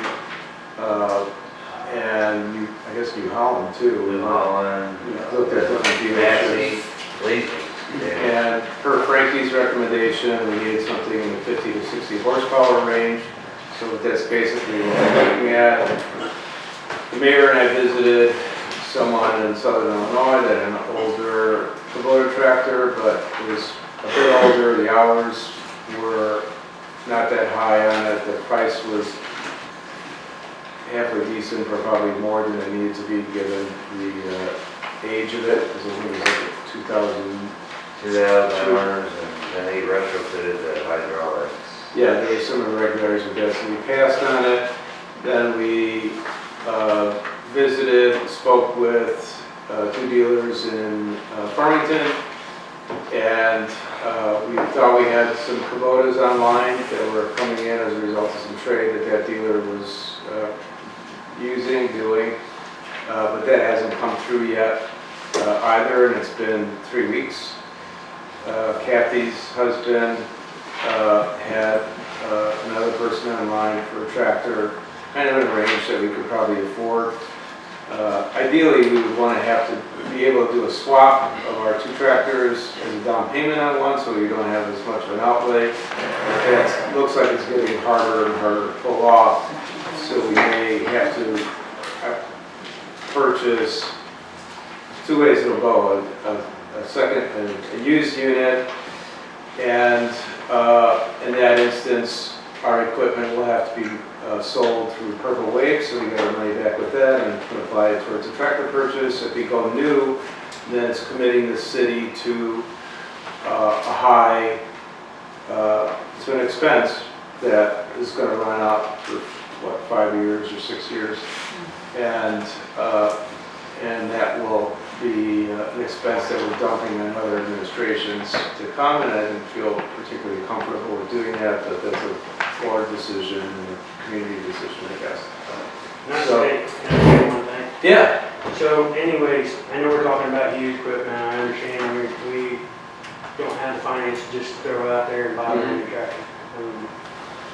and I guess New Holland too. New Holland, We looked at different dealerships. And per Frankie's recommendation, we needed something in the 50 to 60 horsepower range. So that's basically what we're looking at. The mayor and I visited someone in southern Illinois that had an older Kubota tractor, but it was a bit older. The hours were not that high on it. The price was halfway decent for probably more than it needed to be given the age of it. Because I think it was like a 2000 owners, and then he retrofitted the hydraulics. Yeah, there were some irregularities with that, so we passed on it. Then we visited, spoke with two dealers in Farmington, and we thought we had some Kubotas online that were coming in as a result of some trade that dealer was doing, but that hasn't come through yet either, and it's been 3 weeks. Kathy's husband had another person online for a tractor, kind of in a range that we could probably afford. Ideally, we would want to have to be able to do a swap of our two tractors as a down payment on one, so we don't have as much of an outlay. It looks like it's getting harder and harder to pull off. So we may have to purchase, two ways it'll go, a second, a used unit, and in that instance, our equipment will have to be sold through Purple Wave, so we get our money back with that and can apply it towards a tractor purchase. If we go new, then it's committing the city to a high, to an expense that is going to run out for, what, 5 years or 6 years? And that will be an expense that we're dumping on other administrations to come, and I didn't feel particularly comfortable with doing that, but that's a board decision and a community decision, I guess. Can I So- say, can I say one thing? Yeah. So anyways, I know we're talking about used equipment, I understand we don't have the finance to just throw it out there and buy a new tractor.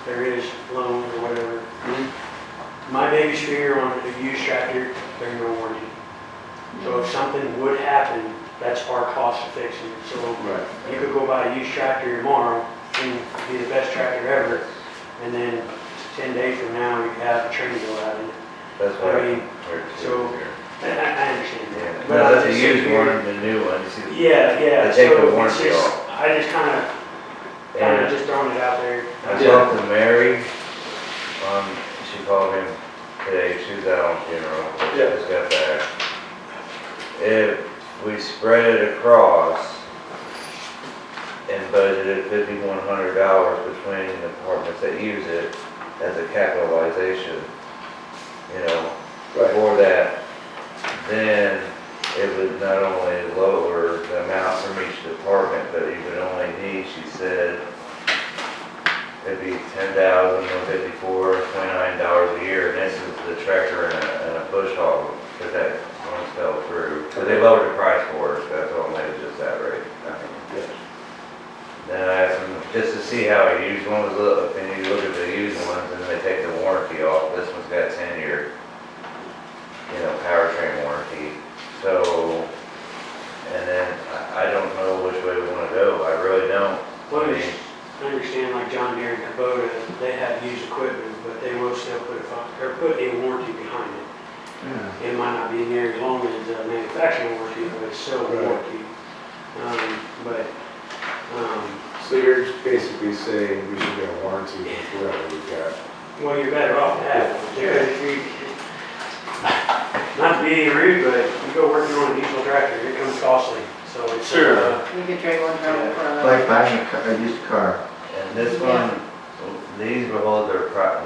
There is loans or whatever. My biggest fear on a used tractor, there's no warranty. So if something would happen, that's our cost of fixing it. So Right. you could go buy a used tractor tomorrow and be the best tractor ever, and then 10 days from now, you have a train go out in it. That's I what I mean, heard too. so- I understand Yeah, that. no, I'm that's a just used sitting one, here- the new one, you see. Yeah, They take so the it's warranty just, off. I just kind And of just throwing it out there. I talked to Mary, she called him today, she was out on funeral, but she just got back. If we spread it across and budgeted $5,100 between the departments that use it as a capitalization, you know, for that, then it would not only lower the amount from each department, but you would only need, she said, it'd be $10,154.29 a year, and this is the tractor and a bush hog, because that one fell through. Because they lowered the price for it, that's all, maybe just that rate. Then I asked them, just to see how a used one would look, and you look at the used ones, and they take the warranty off, this one's got 10-year, powertrain warranty. So, and then I don't know which way we want to go, I really don't. Well, I mean, I understand like John Deere and Kubota, they have used equipment, but they will still put a warranty behind it. It might not be near as long as a manufacturing warranty, but it's still a warranty. So you're basically saying we should get a warranty with whatever we've got. Well, you're better off to have one, because if you, not to be rude, but you go working on a diesel tractor, it comes costly, so it's. Sure. You could trade one from it for another. Like buying a used car. And this one, these will hold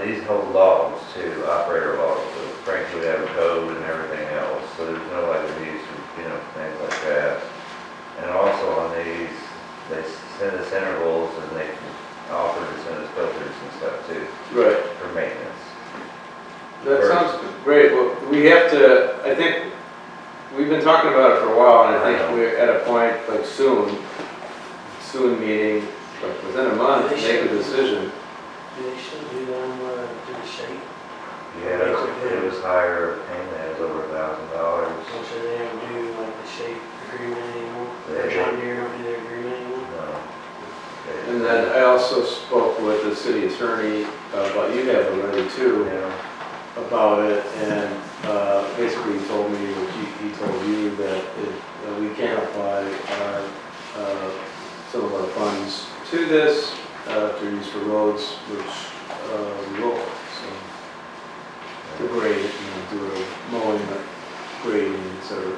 these hold logs too, operator logs. So Frank would have a code and everything else, so there's no like abuse, things like that. And also on these, they send us intervals and they can offer to send us filters and stuff too, Right. for maintenance. That sounds great. Well, we have to, I think, we've been talking about it for a while, and I think we're at a point, like soon meaning, like within a month, to make a decision. Do they still do them to the state? Yeah, it was higher payment, it was over $1,000. So they don't do like the state agreement anymore? They- John Deere don't do their agreement anymore? No. And then I also spoke with the city attorney, but you have already too, about it, and basically he told me, he told you that we can apply some of our funds to this, to use for roads, which we will, so. To grade, do a mowing, grading, et cetera.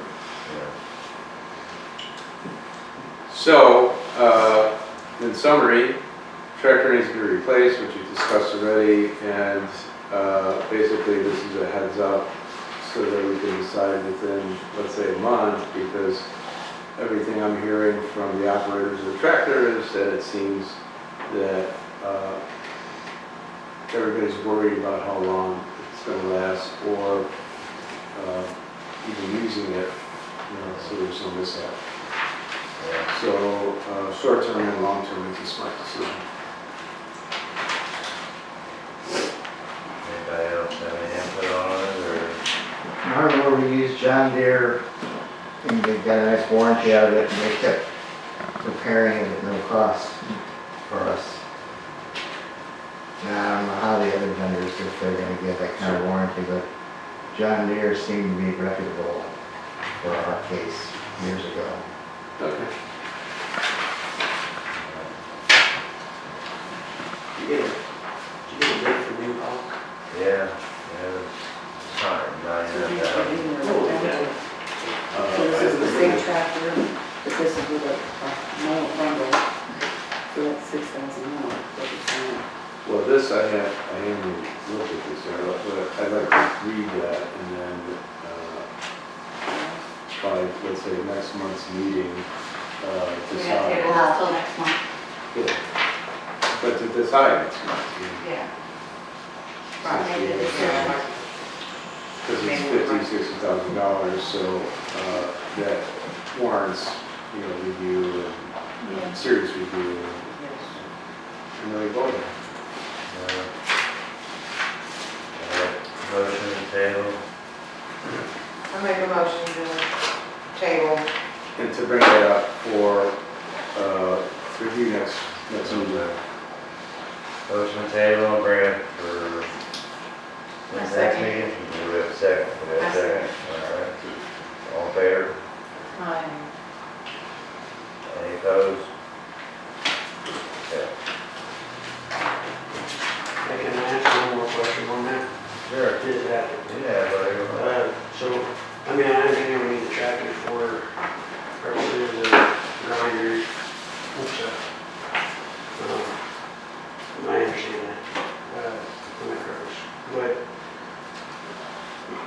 So, in summary, tractor needs to be replaced, which we discussed already, and basically this is a heads up so that we can decide within, let's say, a month, because everything I'm hearing from the operators of the tractor is that it seems that everybody's worried about how long it's going to last, or even using it, so there's no mishap. So, short-term and long-term, it's a smart decision. Anybody else have any input on it, or? I remember we used John Deere and they got a nice warranty out of it and they kept repairing it at no cost for us. And I don't know how the other vendors, if they're gonna get that kind of warranty, but John Deere seemed to be reputable for our case years ago. Okay. Did you get a bid for new hawk? Yeah, it's $199,000. So this is the same tractor, but this is with a mower bundle, so that's 6,000 more, what you're saying. Well, this I haven't looked at this yet, but I'd like to read that and then, by, let's say, next month's meeting, We have to decide. table this till next month. Yeah. But to decide next month, Yeah. because it's $50,000, $60,000, so, that warrants, review and serious review, and then we vote. Motion to table. I make a motion to table. And to bring it up for, review next meeting. Motion to table and bring it for I next second. meeting. Do we have a second? We have I a second? All right. All in favor? Any opposed? Okay. Can I ask one more question on that? Sure. Is that, Yeah, buddy. so, I mean, I understand we need the tractor for purposes of grinders and stuff. I understand that, when it grows. But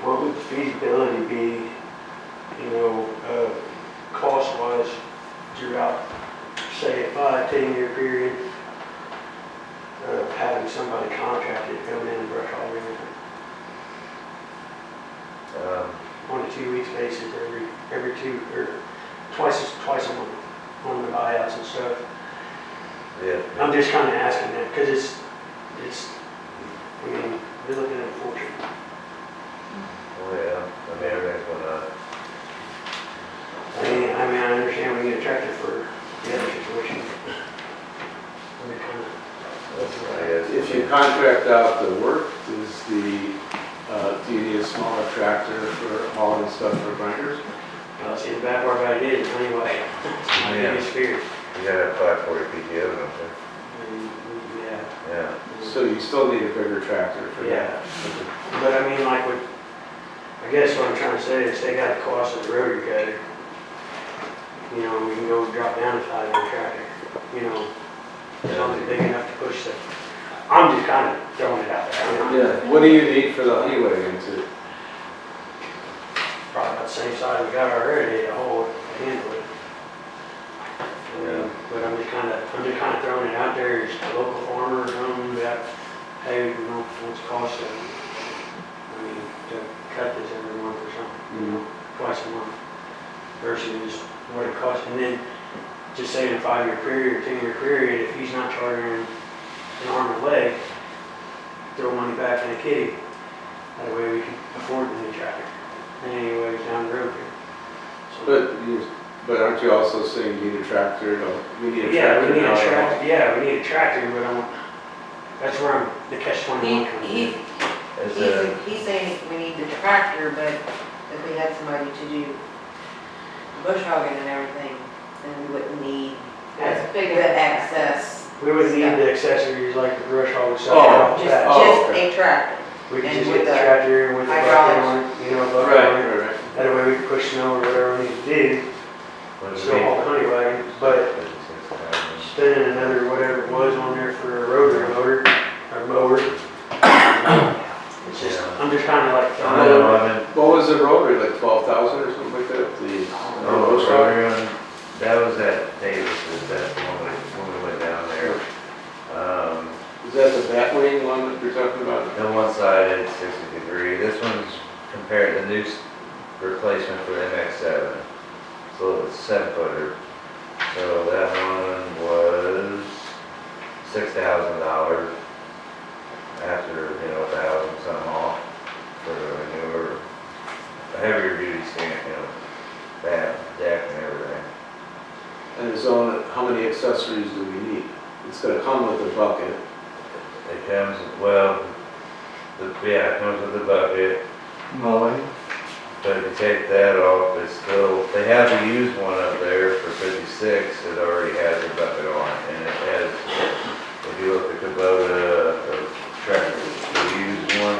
what would the feasibility be, cost-wise throughout, say, a 5-10 year period of having somebody contracted to come in and brush hog everything? On a 2 weeks basis, every two, or twice a month on the buyouts and stuff. Yeah. I'm just kind of asking that because it's, I mean, you're looking at a fortune. Oh, yeah. I mean, everything's going up. I mean, I understand we need a tractor for the other situation. We kind of, If you contract out the work, do you need a smaller tractor for hauling stuff for grinders? well, see, the bad part about it is, anyway, it's my Yeah. biggest fear. You gotta have 540 PTO, don't you? Yeah. Yeah. So you still need a bigger tractor for Yeah. that? But I mean, like, I guess what I'm trying to say is they got the cost of the rotary cutter. We can go drop down a 5-inch tractor, as long as it's big enough to push stuff. I'm just kind of throwing it out there. Yeah. What do you need for the honey wagon to? Probably about the same size we got already to hold, to handle it. Yeah. But I'm just kind of throwing it out there as a local farmer or something that, hey, what's it cost to, to cut this every month or something, twice a month versus what it costs. And then just say in a 5-year period or 10-year period, if he's not chartering an arm and a leg, throw money back in a kitty. That way we can afford the new tractor. Anyways, down the road here. But aren't you also saying you need a tractor? No, we need a Yeah, tractor. we need a now. tractor, yeah, we need a tractor, but that's where the catch-21 comes in. He's saying we need the tractor, but if we had somebody to do bush hogging and everything, then we wouldn't need That's the bigger. access. We would need the accessories like the brush hog stuff. Oh, Just, that. just okay. a tractor. We could and just with get the the tractor with the bucket on it, bucket on it. Right. That way we can push snow or whatever we need to do, What does it still mean? haul the honey wagon, but spending another whatever it was on there for a rotary motor, or mower. It's just, I'm just kind of like, I know, I mean, What was the rotary, like 12,000 or something like that? oh, rotary on, that was at Davis's, that's the one when we went down there. Is that the Batwing one that you're talking about? On one side it's 60 degree, this one's compared to new replacement for the MX-7. So it's 7-footer. So that one was $6,000 after, $1,000 something off for a newer, a heavier duty stand, that deck and everything. And so how many accessories do we need? It's gonna come with a bucket. It It comes, well, it comes with the bucket, Mowing. but if you take that off, it's still, they have to use one up there for 56, it already has a bucket on it, and it has, if you look at Kubota, the tractor, the used one,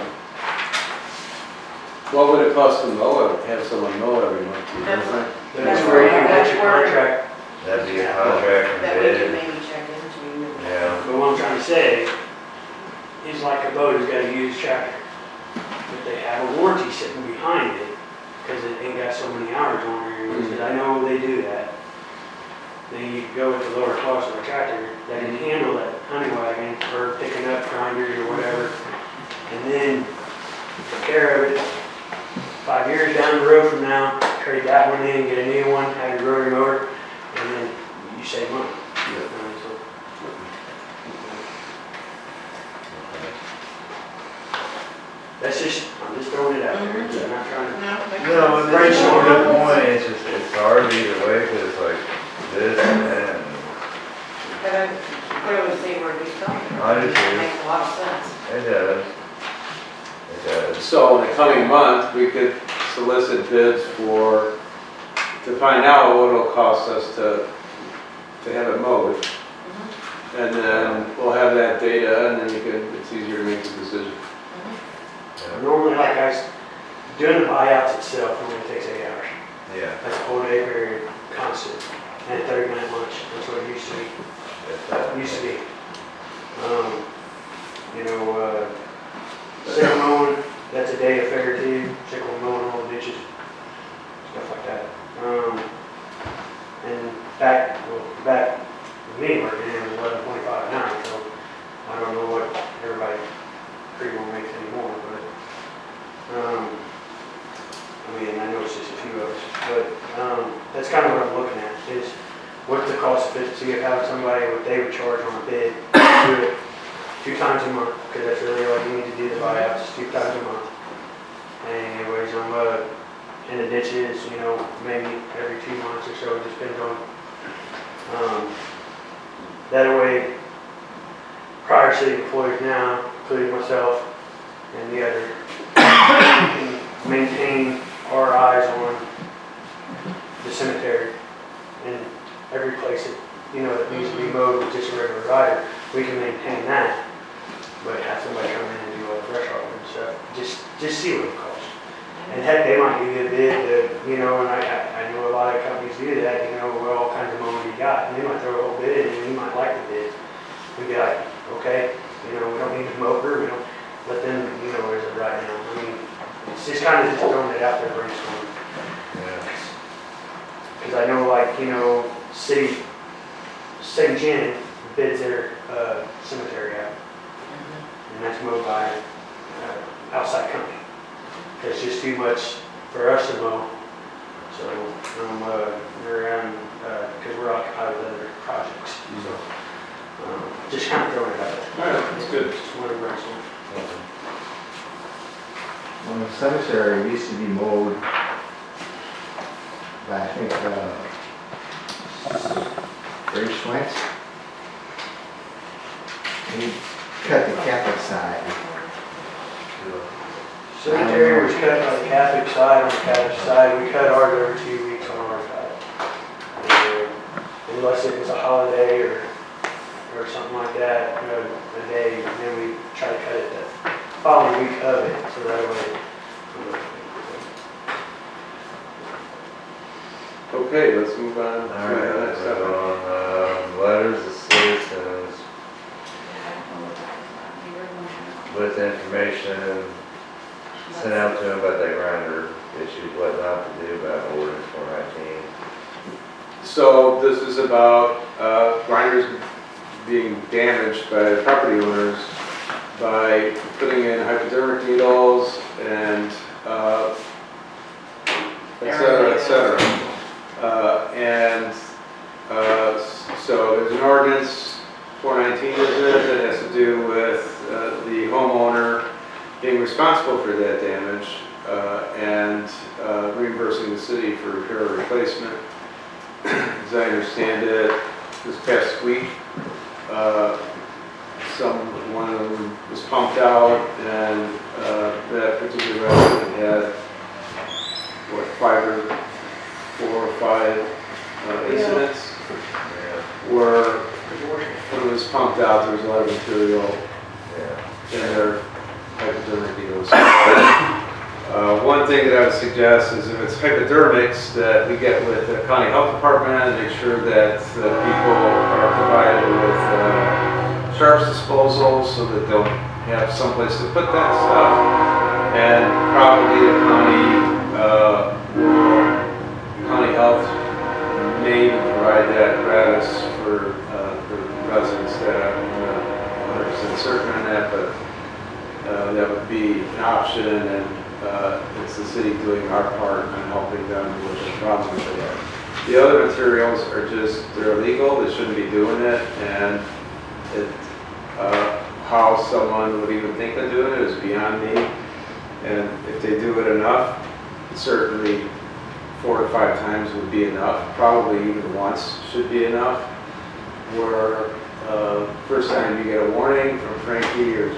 What would it cost to mow it, have someone mow it every month? That's where you get your contract. that'd be a contract and That we can bid. maybe check into. Yeah, But what I'm trying to say is like a boat has got a used tractor, but they have a warranty sitting behind it because it ain't got so many hours on it. Because I know they do that. Then you go with the lower cost of a tractor that can handle that honey wagon or picking up grinders or whatever, and then take care of it. 5 years down the road from now, trade that one in, get a new one, have your rotary mower, and then you save money. That's just, I'm just throwing it out there, I'm not trying to. no, it's a good point, it's just, it's hard either way, because it's like this and that. But I clearly see where he's coming from. I do too. It makes a lot of sense. It does. It does. So in the coming month, we could solicit bids to find out what it'll cost us to have it mowed. And then we'll have that data, and then it's easier to make the decision. Normally, like doing the buyouts itself only takes 8 hours. Yeah. That's a whole day period, constant, and a 30-minute lunch, that's what it used to be. Sickle mowing, that's a day affair too, sickle mowing all the ditches, stuff like that. And back with me working in it was 11.25 an hour, so I don't know what everybody pretty well makes anymore, but, I know it's just a few of us, but, that's kind of what I'm looking at, is what's the cost efficiency of having somebody, what they would charge on a bid, do it 2 times a month, because that's really all you need to do the buyouts, 2 times a month. And anyways, in the ditches, maybe every 2 months or so, it just depends on, that way, prior city employees now, including myself and the other, can maintain our eyes on the cemetery and every place that needs to be mowed with just a regular rider, we can maintain that. But have somebody come in and do all the brush off and stuff, just see what it costs. And heck, they might give you a bid that, and I know a lot of companies do that, with all kinds of mowing you got, and they might throw a whole bid in, and you might like the bid. We'd be like, okay, we don't need the mower, we don't, let them, as of right now. It's just kind of just throwing it out there, brainstorming. Because I know, St. Janet bids their cemetery out. And that's mowed by an outside company. It's just too much for us to mow. So, we're around, because we're occupied with other projects. So, just kind of throwing it out there. All right, that's good. Just want to brainstorm. Well, the cemetery used to be mowed by, I think, Ray Schwentz. He cut the Catholic side. Cemetery was cut on the Catholic side, on the Catholic side, we cut ours every 2 weeks on our side. Unless it was a holiday or something like that, a day, and then we try to cut it the following week of it, so that way. Okay, let's move on to All right, the next let's go topic. on, letters of citizens with information sent out to them about that grinder issue, what not to do about ordinance 419. So this is about grinders being damaged by property owners by putting in hypodermic needles and et cetera, et cetera. So there's an ordinance, 419 is it, that has to do with the homeowner being responsible for that damage and reimbursing the city for repair or replacement. As I understand it, this past week, one of them was pumped out, and that particular resident had, what, 4 or 5 incidents where when it was pumped out, there was a lot of material in their hypodermic needles. One thing that I would suggest is if it's hypodermics, that we get with the county health department and make sure that the people are provided with sharps disposal so that they'll have someplace to put that stuff. And probably the county health may provide that apparatus for the residents that I'm not 100% certain on that, but that would be an option, and it's the city doing our part on helping them with the problem that they have. The other materials are just, they're illegal, they shouldn't be doing it, and how someone would even think of doing it is beyond me. And if they do it enough, certainly 4 to 5 times would be enough. Probably even once should be enough. Where first time you get a warning from Frankie, or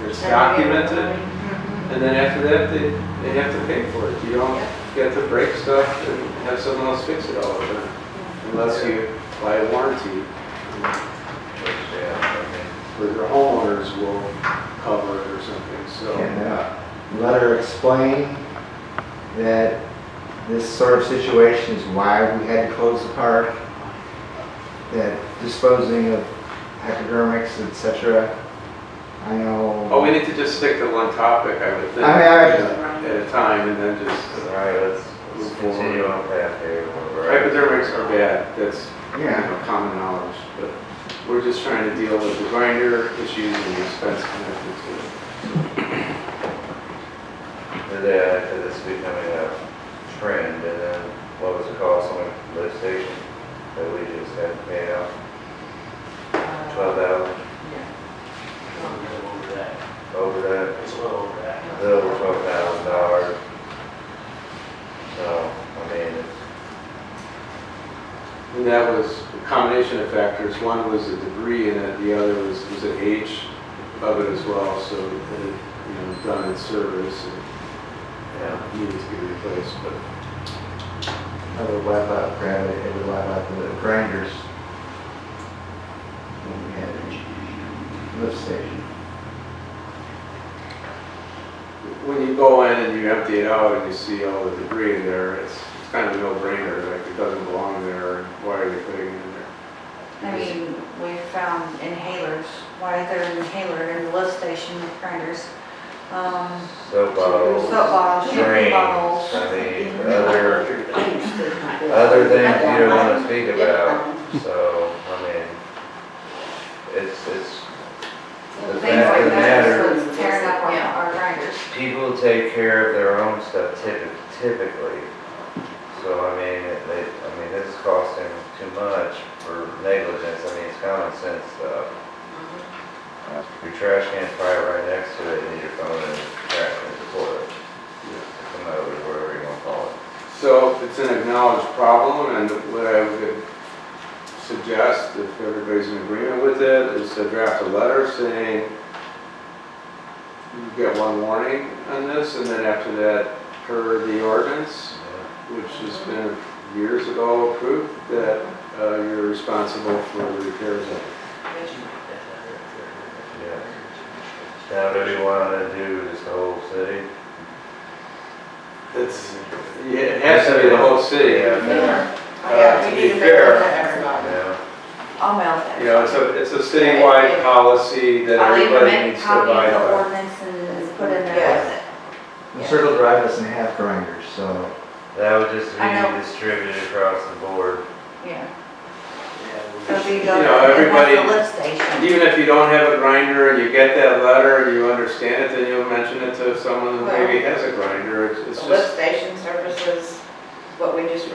it's documented, and then after that they have to pay for it. You don't get to break stuff and have someone else fix it all the time, unless you buy a warranty. Or your homeowners will cover it or something. So. Can letter explain that this sort of situation is why we had to close the park, that disposing of hypodermics, etc. I know. Oh, we need to just stick to one topic, I would think, at a time, and then just. All right, let's continue on path here. Hypodermics are bad. That's common knowledge, but we're just trying to deal with the grinder issues and the expense connected to it. Because it's becoming a trend, and then what was the cost on the lift station that we just had to pay out? 12,000? Over that. Over that? It's a little over that. A little over $12,000. So, I mean, And that was a combination of factors. One was the debris in it, the other was the age of it as well. So it had, done its service and needed to be replaced. But I would wipe out gravity, it would wipe out the grinders when we had a lift station. when you go in and you empty it out and you see all the debris in there, it's kind of a no-brainer. Like, it doesn't belong there, and why are they putting it in there? I mean, we found inhalers, why is there an inhaler in the lift station with grinders? Soap bottles, Soap bottles, shampoo drains, bottles. I mean, other things you don't want to speak about, so, I mean, it's, the Things fact like of the that is matter, what's tearing up our grinders. people take care of their own stuff typically. So, I mean, this is costing too much for negligence. I mean, it's common sense stuff. Your trash can's probably right next to it, and your phone and trash in the toilet. Come out with whatever you want to call it. So it's an acknowledged problem, and what I would suggest, if everybody's in agreement with it, is to draft a letter saying you get one warning on this, and then after that, per the ordinance, which has been years ago approved, that you're responsible for the repairs of it. Yeah. Now, do you want to do just the whole city? It has to be the whole city. Yeah. To be fair, Yeah. I'll mail it. it's a citywide policy that everybody needs to abide I'll by. ordinance and put in there with it. The Circle Drive doesn't have grinders, so That would just I know. be distributed across the board. Yeah. You So you know, everybody, the lift station. even if you don't have a grinder and you get that letter and you understand it, then you'll mention it to someone who maybe has a grinder. It's The lift just, station services, what we just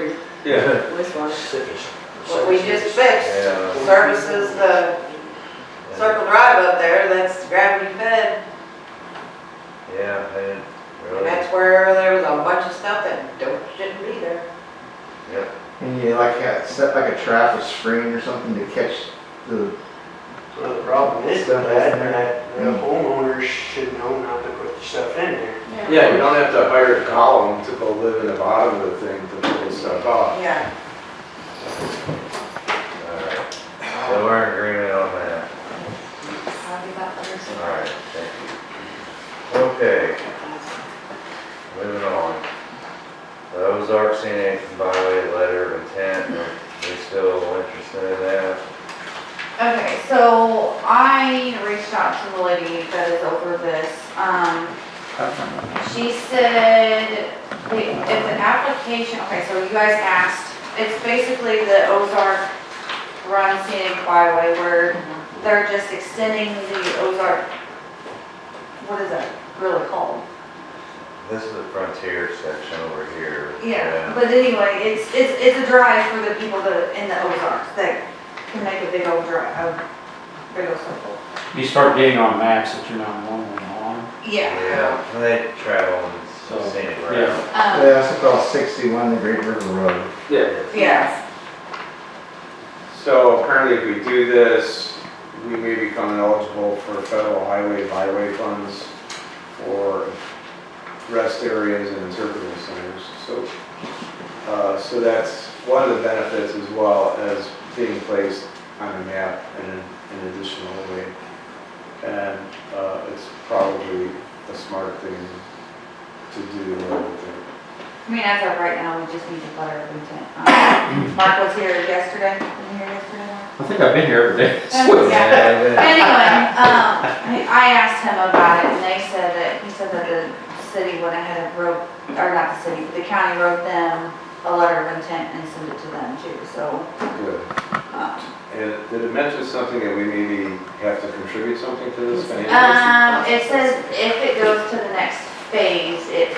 yeah. This one. what we just fixed, Yeah. services the Circle Drive up there, that's gravity fed. Yeah, and And really, that's where there was a bunch of stuff that shouldn't be there. yep. and you like set like a traffic screen or something to catch the Well, the problem is with that the homeowners should know not to put the stuff in there. Yeah, you don't have to hire a column to go live in the bottom of the thing to pull the stuff off. Yeah. Alright, so we're in agreement on that. I'll give that letter. Alright, thank you. Okay. Moving on. The Ozark Scenic Byway letter of intent, are we still interested in that? Okay, so I reached out to the lady that is over this. She said, if the application, okay, so you guys asked, it's basically the Ozark Run Scenic Byway where they're just extending the Ozark, what is that really called? This is the frontier section over here. Yeah, but anyway, it's a drive for the people that, in the Ozarks that can make a big old drive, a big old circle. You start getting on maps that you're not normally on. Yeah. Yeah, and they travel in So, scenic route. yeah. Yeah, it's called 61, the Great River Road. Yeah. Yes. So apparently if we do this, we may become eligible for federal highway byway funds for rest areas and interpretive centers. So that's one of the benefits as well as being placed on a map in an additional way. And it's probably a smart thing to do. I mean, as of right now, we just need a letter of intent. Mark was here yesterday. Were you here yesterday, Mark? I think I've been here every day. Yeah. Anyway, I asked him about it, and he said that the city went ahead and wrote, or not the city, but the county wrote them a letter of intent and sent it to them too, so. Good. And did it mention something that we maybe have to contribute something to this financially? It says if it goes to the next phase, it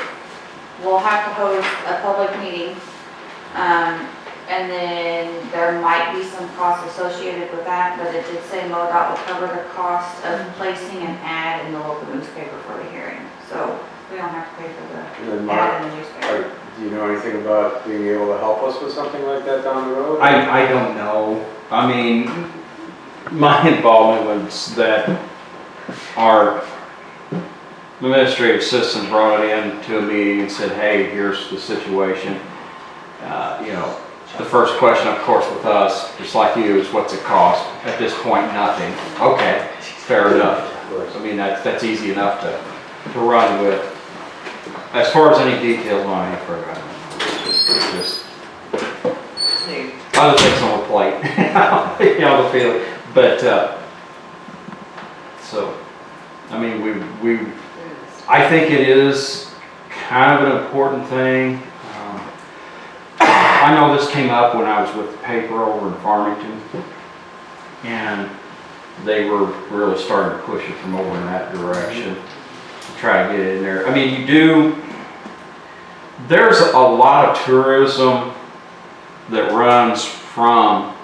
will have to host a public meeting. And then there might be some costs associated with that, but it did say MoDOT will cover the cost of placing an ad in the local newspaper for the hearing. So we don't have to pay for the And then Mark, ad in the newspaper. do you know anything about being able to help us with something like that down the road? I don't know. I mean, my involvement was that our administrative assistant brought it in to a meeting and said, hey, here's the situation. You know, the first question, of course, with us, just like you, is what's it cost? At this point, nothing. Okay, fair enough. I mean, that's easy enough to run with. As far as any details on it, just other things on the plate, you know, the feeling. But so, I mean, I think it is kind of an important thing. I know this came up when I was with the paper over in Farmington, and they were really starting to push it from over in that direction to try to get it in there. I mean, there's a lot of tourism that runs from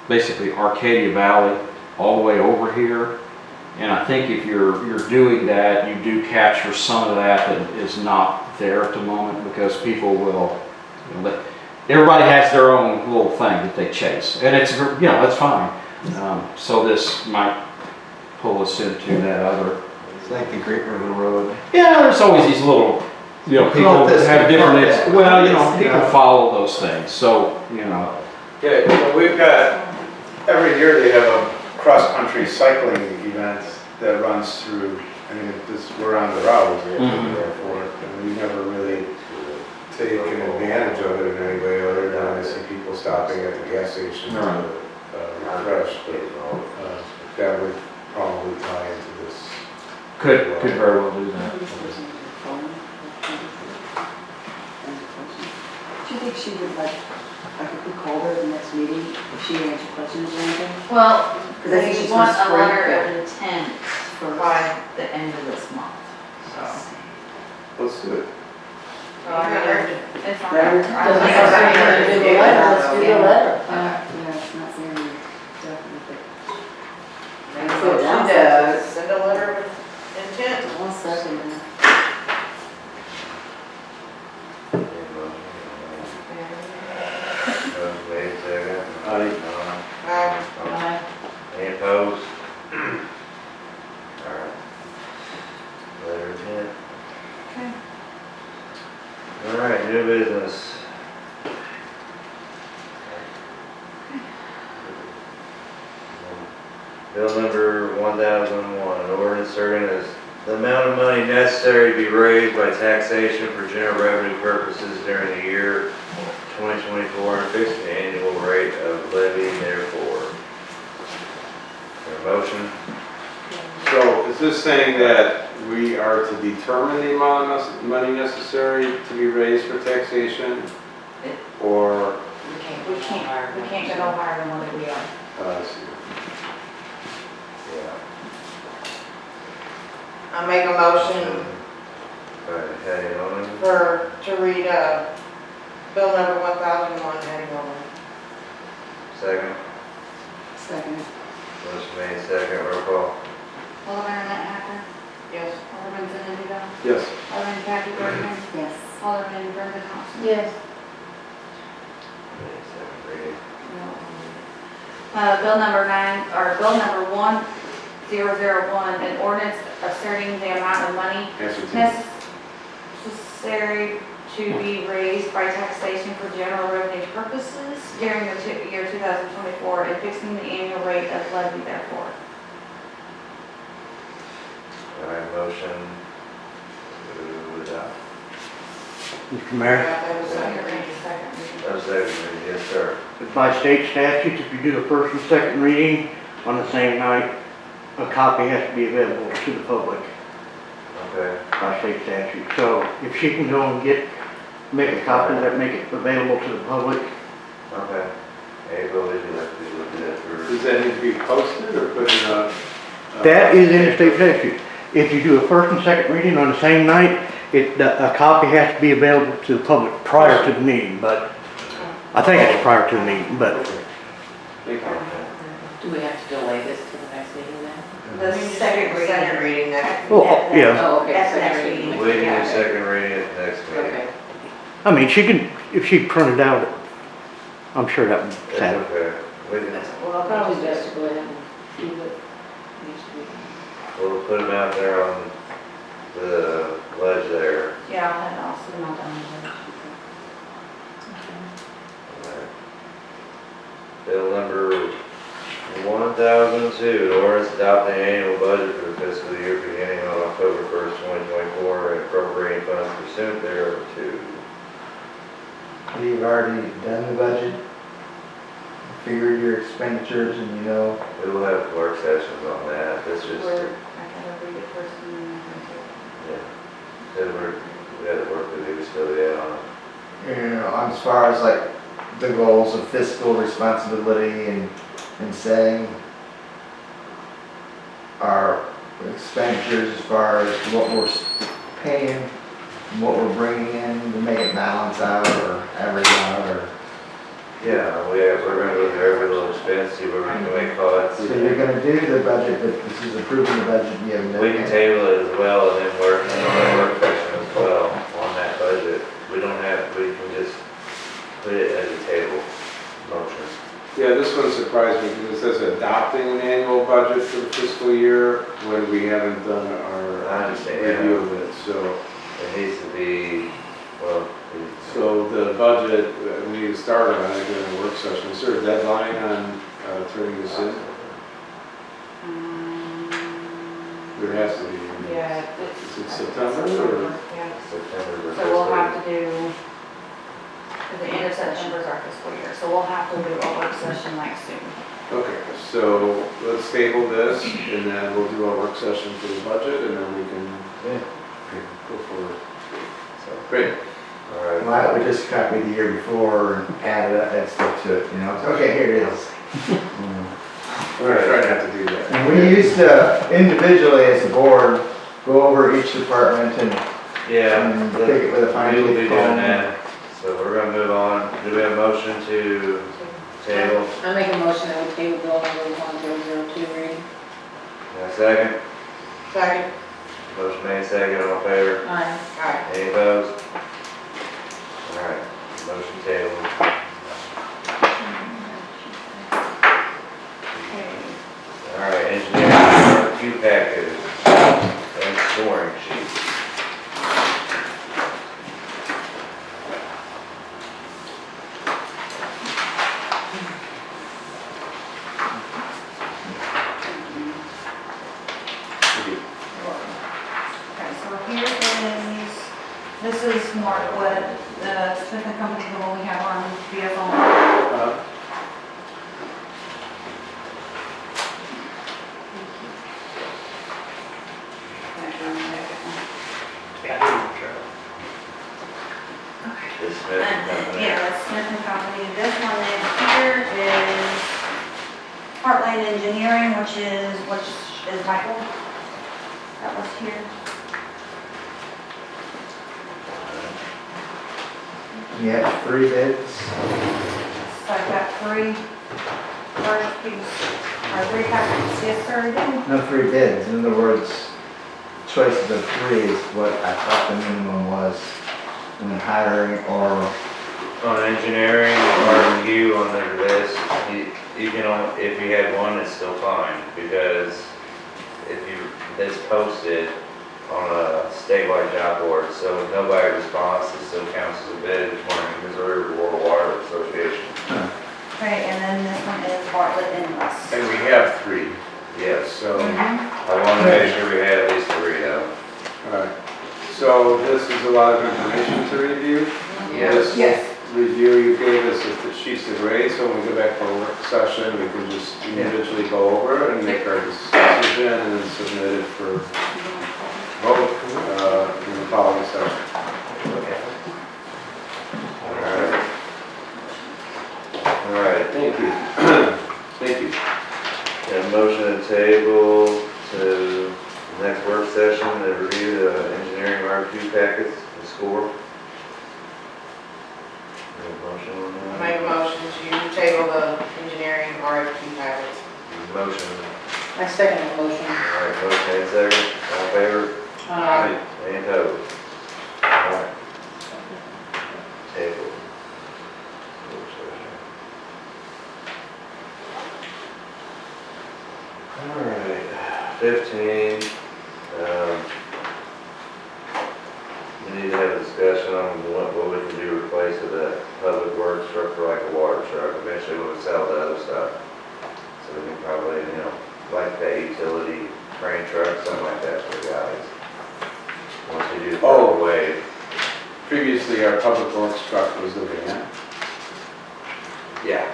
basically Arcadia Valley all the way over here. And I think if you're doing that, you do capture some of that is not there at the moment, because people will, you know, everybody has their own little thing that they chase, and it's, you know, that's fine. So this might pull us into that other. It's like the Great River Road. Yeah, there's always these little, you know, people that have different, well, you know, people follow those things, so, you know. Okay, well, we've got, every year they have a cross-country cycling event that runs through, I mean, we're on the route, therefore, and we never really taken advantage of it in any way other than I see people stopping at the gas station to refresh, but that would probably tie into this. Could very well do that. Do you think she would like if we called her at the next meeting, if she answered questions or anything? Well, Because I think we she's want gonna a letter spread of intent by the end of this month, so. Let's do it. It's on Letter. there. Let's do the letter. Let's do the letter. Okay. Yeah, it's not saying definitely. Motion to send a letter of intent. One second. Wait a second. Aye. Any opposed? Bill number 1001, an ordinance serving as the amount of money necessary to be raised by taxation for general revenue purposes during the year 2024 and fixing the annual rate of levy therefore. Is there a motion? So is this saying that we are to determine the amount of money necessary to be raised for taxation? Or, We We can't go no higher than what we are. let's see. Yeah. I make a motion Right, heading on. to read, bill number 1001, heading only. Second. Second. Motion made, second, roll call. Alderman Annette Hacker, Yes. Alderman Zenúnda, Yes. Alderman Kathy Burman, Yes. Alderman Brenda Thompson. Yes. Second reading. Bill number 1001, an ordinance asserting the amount of money Ascertain. necessary to be raised by taxation for general revenue purposes during the year 2024 and fixing the annual rate of levy therefore. All right, motion to adopt. Mr. Mayor, That was second reading. Oh, second reading, yes, sir. by state statute, if you do the first and second reading on the same night, a copy has to be available to the public Okay. by state statute. So if she can go and make a copy of that, make it available to the public. Okay. April, would you like to look at that for? Does that need to be posted or put in a? That is in the state statute. If you do a first and second reading on the same night, a copy has to be available to the public prior to the meeting, but I think it's prior to the meeting, but Thank you. Do we have to delay this to the next meeting then? The second reading next. well, yeah. Oh, okay. That's second next reading. meeting. Waiting Yeah. a second reading at the next meeting. Okay. I mean, she can, if she printed out, I'm sure that would That's satisfy. okay. We can, Well, probably best to go ahead and do what needs to be done. we'll put them out there on the ledge there. Yeah, I'll have it all, so not done. Alright. Bill number 1002, an ordinance adopting annual budget for the fiscal year beginning on October 1st, 2024, and appropriating funds pursuant thereto. You've already done the budget, figured your expenditures, and you know, We will have work sessions on that. This just, I gotta read it first and then I yeah. We had work to do still, yeah, on it. you know, as far as like the goals of fiscal responsibility and setting our expenditures as far as what we're paying, and what we're bringing in to make it balance out or average out or. Yeah, we're gonna go through every little expense, see where we can make cuts. So you're gonna do the budget, but this is approving the budget, you haven't done We can it. table it as well and then work on our work session as well on that budget. We can just put it as a table motion. Yeah, this one surprised me because it says adopting an annual budget for the fiscal year when we haven't done I our understand, review of it, so. It needs to be, well, So the budget, we need to start on it during the work session. Is there a deadline on turning this in? There has to be. Yeah, Is it September or? Yeah. September the So we'll have first to do, at the end of September is our fiscal year, so we'll have to do a work session like soon. Okay, so let's table this and then we'll do our work session for the budget and then we can go forward. Great. All right. Well, we just copied the year before and added that stuff to it, you know, so, okay, here it is. We're trying not to do that. And we used to individually as a board, go over each department and Yeah, take it with a fine we will be tooth doing comb. that. So we're gonna move on. Do we have a motion to table? I make a motion that we table bill number 1002 reading. And a second? Second. Motion made, second, all in favor? Aye. Aye. Any opposed? All right, motion tabled. All right, engineering RFQ package and scoring sheet. what the Smith and Company, the one we have on vehicle. The Smith and Company. Yeah, that's Smith and Company. This one in here is Heartland Engineering, which is Michael. That was here. You have 3 bids. So I've got 3 first piece, or 3 packets. Yes, sir, I do. No, 3 bids. In other words, choices of 3 is what I thought the minimum was when hiring or. On engineering or review on their list, you can only, if you had one, it's still fine, because if it's posted on a statewide job board, so if nobody responds, it still counts as a bid from Missouri Rural Water Association. Okay, and then this one is Bartlett and Russ. And we have 3, Yes, so, I want to make sure we had at least 3 though. alright. So this is a lot of information to review. Yes. Yes. Review you gave us the sheets of grade, so when we go back for a work session, we can just individually go over and make our decision and then submit it for vote in the following session. Alright, Thank you. Thank you. got a motion to table to the next work session to review the engineering RFQ packets and score. Motion on that? Make a motion to table the engineering RFQ packets. Motion. I second the motion. Alright, motion and second, all in favor? Any opposed? Alright. Table. Alright, 15, we need to have a discussion on what we can do to replace with that public works truck for like a water truck. Eventually we'll sell the other stuff. So we can probably, like that utility crane truck, something like that for the guys. Once we do the Oh. Wave. Previously, our public works truck was the van. Yeah.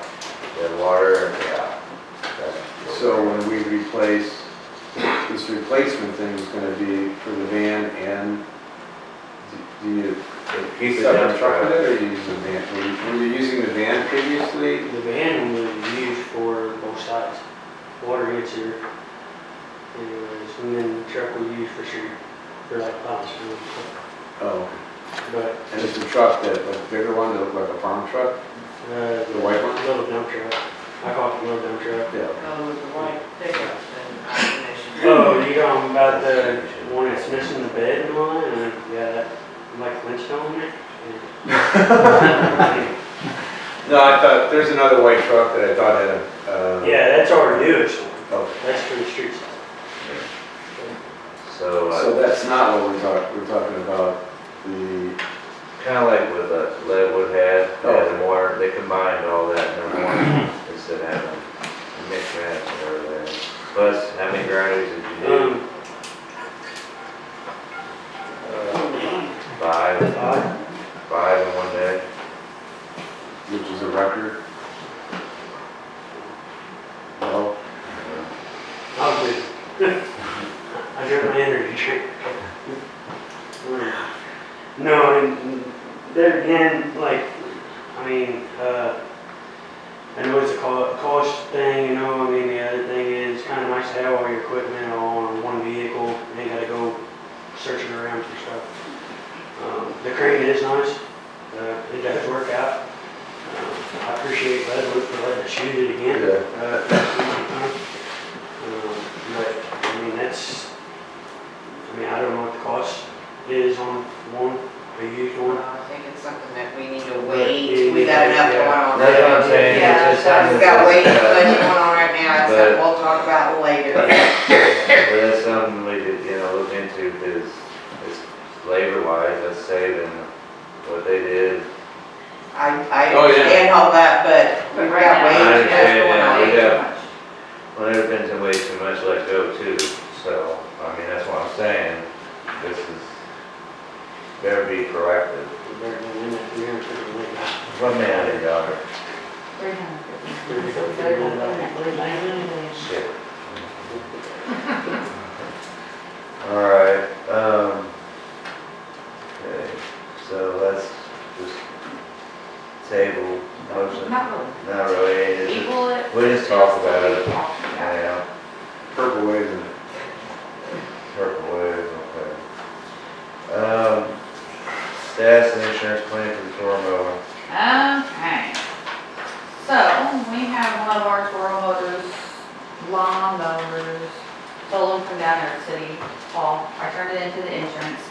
The water, yeah. So when we replace, this replacement thing is gonna be for the van and do you Keep it separate down truck with track. it or you use the van? Were you using the van previously? The van was used for both sides. Water gets here. Anyways, and then the truck we use for sure, for like bounce. Oh, But, and it's a truck that, a bigger one that looked like a farm truck? the The white one? little dump truck. I call it the little dump truck. Yeah. Oh, with the white pickups and combination. Oh, you talking about the one that's missing the bed and all that? And yeah, that, like Flintstone in it? No, I thought, there's another white truck that I thought had a, Yeah, that's our newest one. Oh. That's for the street side. So, So that's not what we're talking about, the, kind of like with Leadwood had, they had more, they combined all that in one instead of having a mix match and everything. Plus, how many grinders did you do? 5. 5 in one day. which is a record. No, I'll do. I got my energy drink. No, and there again, like, I mean, I know it's a cost thing, the other thing is kind of nice to have all your equipment all on one vehicle. You ain't gotta go searching around for stuff. The crane is nice. It does work out. I appreciate Leadwood for letting us use it again. But, I don't know what the cost is on one, a used one. I think it's something that we need to wait. We got enough going on. That's what I'm saying, Yeah, it's just something. we've got way too much going on right now. That's But- something we'll talk about later. But that's something we could, look into, because it's labor-wise, that's saving what they did. I Oh, yeah. understand all that, but we've got way I too much understand, going yeah, on. we got, well, there's been some way too much let go too, so, that's what I'm saying, this is, better be proactive. What man are y'all? $350. Shit. All right, okay, so let's just table motion. Not really. Not really, it's just- Equal it. we just talk about it. Yeah. Yeah, Purple wave and purple wave, okay. Stats and insurance claim for the storm mower. Okay. So, we have one of our Toro Motors lawn mowers, stolen from down there at City Hall. I turned it into the insurance.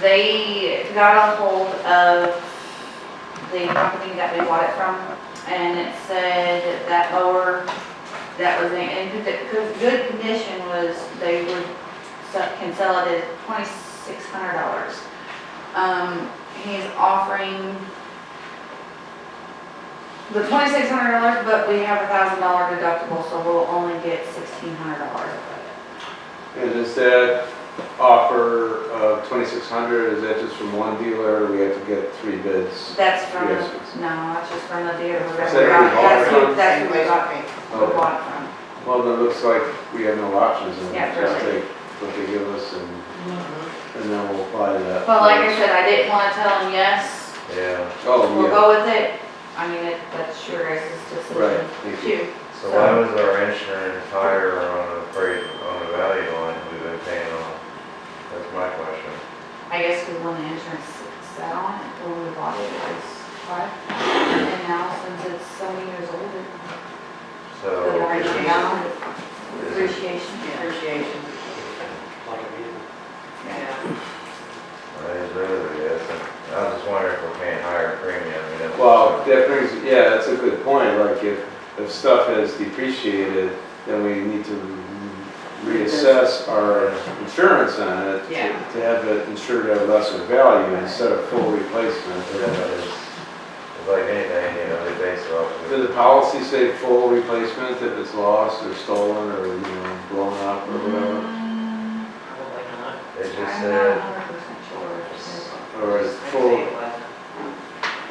They got a hold of the company that we bought it from, and it said that mower that was in good condition was, they would, can sell it at $2,600. He's offering the $2,600, but we have $1,000 deductible, so we'll only get $1,600 of it. And is that offer of 2,600, is that just from one dealer, or we have to get 3 bids? That's from, Yes. no, that's just from the dealer. Is that who we bought it from? That's who we got, we Okay. bought it from. Well, then it looks like we have no options, and Yeah, just really. take what they give us, and then we'll apply to that. But like I said, I didn't want to tell him yes, Yeah, Oh, we'll yeah, go with it. I mean, that's your guys' right, decision thank you. too. so why was our insurance higher on the freight, on the value line we've been paying on? That's my question. I guess because when the insurance sat on it, when we bought it, it was $5. And now since it's so many years old, it's So. right is it- down, is it- appreciation. Appreciation. Yeah. That is really, yes, I was just wondering if we're paying higher premium, you know? Well, that brings, yeah, that's a good point, like if stuff has depreciated, then we need to reassess our insurance on it to Yeah. to have it insured at a lesser value instead of full replacement. Yeah, it's like anything, you know, they base it off Does of. the policy say full replacement if it's lost or stolen or, blown up or whatever? Probably not. It just I'm not said, 100% sure. Or is it full,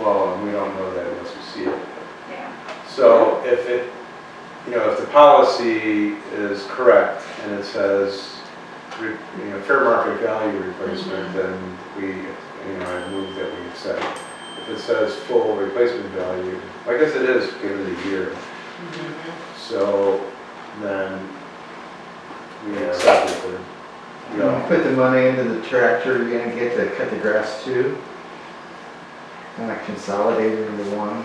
well, we don't know that unless we see it. Yeah. So if it, if the policy is correct and it says, fair market value replacement, then we, I move that we accept. If it says full replacement value, I guess it is given a year. So then we accept it. You put the money into the tractor, you're gonna get to cut the grass too? Kind of consolidated into one?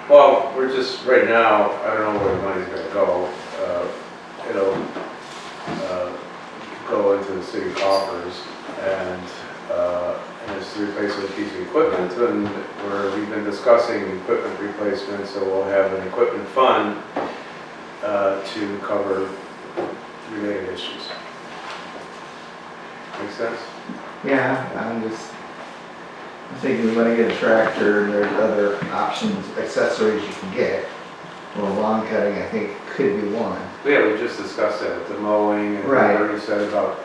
Well, we're just, right now, I don't know where the money's gonna go. It'll go into the city coffers, and it's to replace a piece of equipment, and we've been discussing equipment replacement, so we'll have an equipment fund to cover related issues. Make sense? Yeah, I'm thinking when I get a tractor, and there's other options, accessories you can get. Well, lawn cutting, I think, could be one. Yeah, we just discussed that, the mowing, and we Right. already said about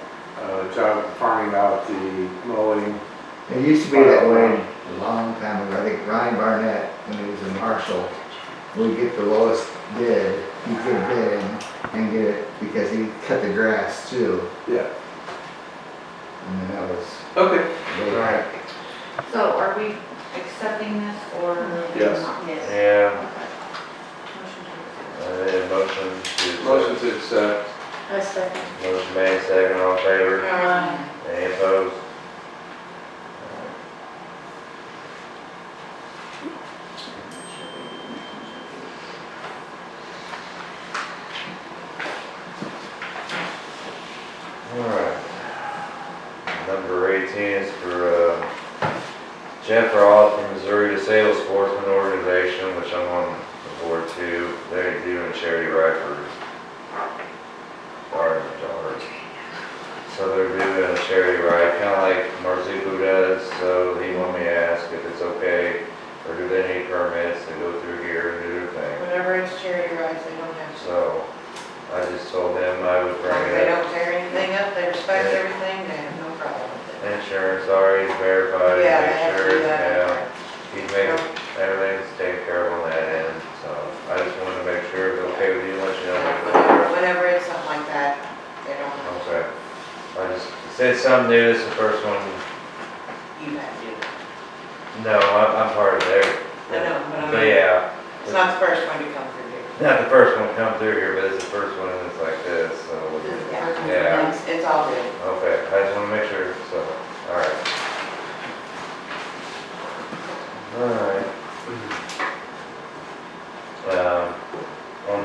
farming out the mowing. It used to be that way a long time ago. I think Ryan Barnett, when he was in Marshall, would get the lowest bid, he'd get a bid and get it because he cut the grass too. Yeah. And then that was. Okay. Right. So are we accepting this or? Yes. not? Yes. yeah, Okay. motion to. Motion to accept. I second. Motion made, second, all in favor? Any opposed? Alright. Number 18 is for Jeff Roth from Missouri Disabled Sportsman Organization, which I'm on the board too. They're doing charity ride for our daughters. So they're doing a charity ride, kind of like Marzuku does. So he wanted me to ask if it's okay, or do they need permits to go through here and do their thing. Whenever it's charity rides, they don't have to. So I just told him I would bring They it up. don't tear anything up, they respect Yeah. everything, they have no problem. insurance already verified, Yeah, they make have to sure, do that. yeah. He's making, everything's taken care of on that end, so I just wanted to make sure it's okay with you, let you know. Whenever it's something like that, they don't, Okay. I just, said something new, this is the first one. you have to do it. No, I'm part of there. I know, but I But mean, yeah, it's not the first one to come through here. not the first one to come through here, but it's the first one that's like this, so. Yeah. It's all good. Okay, I just wanna make sure, so, alright. Alright. On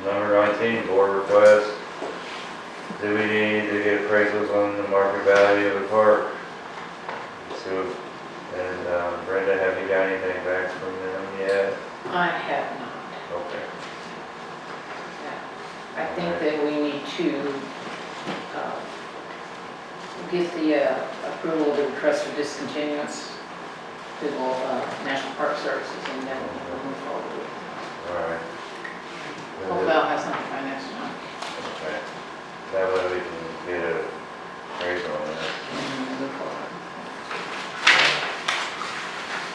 number 19, board request. Do we need to get appraisals on the market value of the park? So, and Brenda, have you got anything back from them yet? I have not. Okay. I think that we need to get the approval of the request for discontinuance to the National Park Services, and then we'll move forward. Alright. Hopefully I'll have something by next month. Okay. That way we can get a appraisal on that. And then move forward.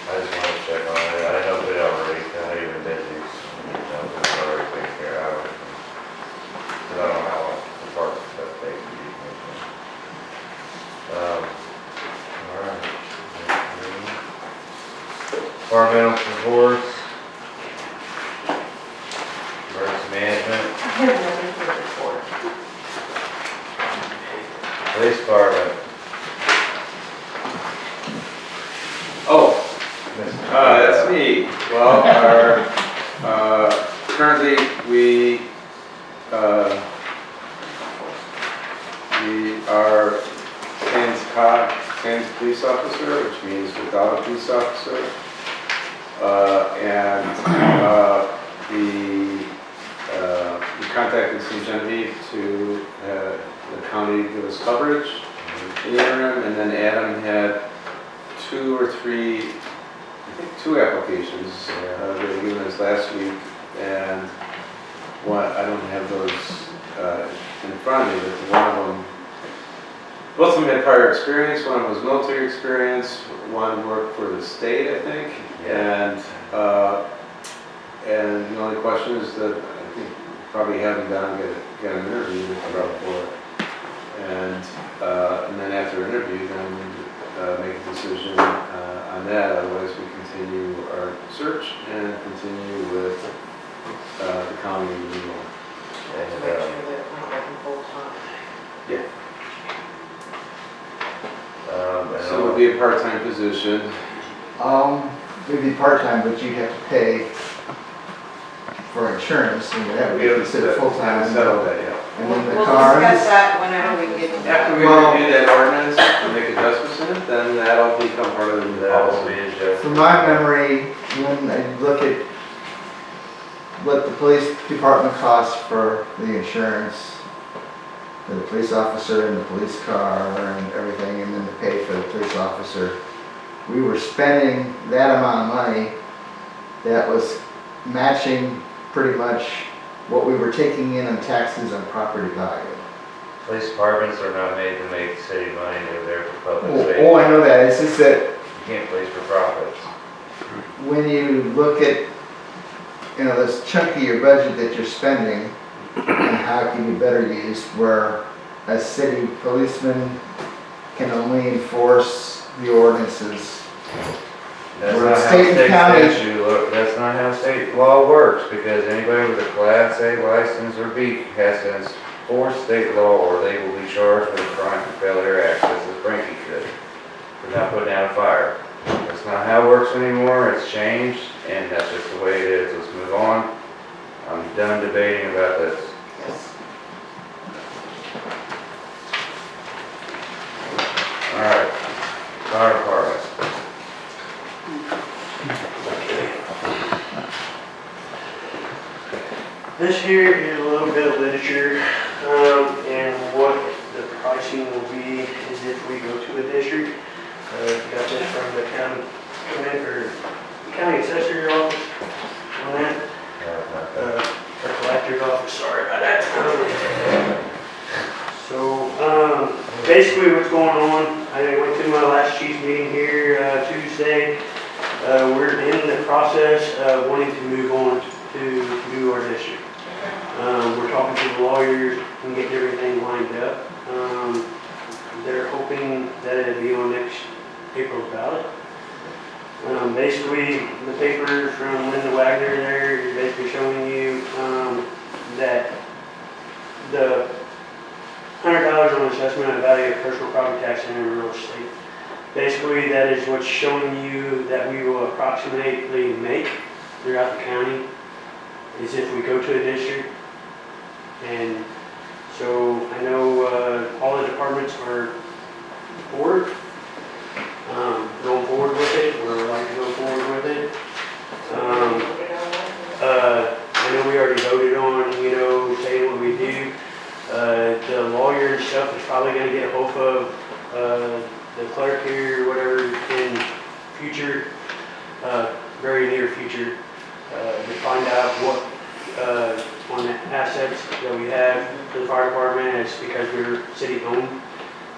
I just wanted to check on it. I didn't know if it already, I know you've been busy, so I didn't know if it's already taken care of. Because I don't know how long the park stuff takes to be commissioned. Alright. Environmental reports. Emergency management. I have nothing to report. Police department. Oh, Mr. that's me. Well, currently, we are Sans police officer, which means without a police officer. We contacted St. Genevieve to the county give us coverage in the interim, and then Adam had 2 or 3, I think 2 applications that were given us last week, and one, I don't have those in front of me, but one of them, both of them had prior experience. One was military experience, one worked for the state, I think, and the only question is that I think probably have them down and get an interview with the rep for it, and then after interview, then make a decision on that. Otherwise, we continue our search and continue with the county renewal. To make sure that it's not like full time. Yeah. And So it would be a part-time position. It'd be part-time, but you'd have to pay for insurance, and that would be considered full-time. Settle that, yeah. And then the We'll cars. discuss that whenever we get to that. After we review that ordinance and make adjustments in it, then that'll become part of the new that will policy. be adjusted. From my memory, when I look at what the police department costs for the insurance, for the police officer and the police car and everything, and then the pay for the police officer, we were spending that amount of money that was matching pretty much what we were taking in on taxes on property value. Police departments are not made to make city money, they're there for public safety. Oh, I know that, it's just that You can't police for profits. when you look at, this chunk of your budget that you're spending, and how it can be better used, where a city policeman can only enforce the ordinances. That's Where not how state and state county- statute look, that's not how state law works, because anybody with a Class A license or B has to enforce state law, or they will be charged with a crime for failure to access, as Frankie should, for not putting out a fire. That's not how it works anymore, it's changed, and that's just the way it is. Let's move on. I'm done debating about this. All right, fire department. This here is a little bit of literature, and what the pricing will be is if we go to a district. Got this from the county assessor's office on that, or collector's office, sorry about that. So, basically what's going on, I think Tuesday. We're in the process of wanting to move on to do our district. We're talking to the lawyers and getting everything lined up. They're hoping that it'll be on next April's ballot. Basically, the paper from Linda Wagner there is basically showing you that the $100 on assessment of value of personal property tax and real estate. Basically, that is what's showing you that we will approximately make throughout the county is if we go to a district. And so I know all the departments are for it, going forward with it, or like to go forward with it. I know we already voted on, saying what we do. The lawyer and stuff is probably going to get a hold of the clerk here or whatever in future, very near future, to find out what on the assets that we have for the fire department. It's because we're city owned,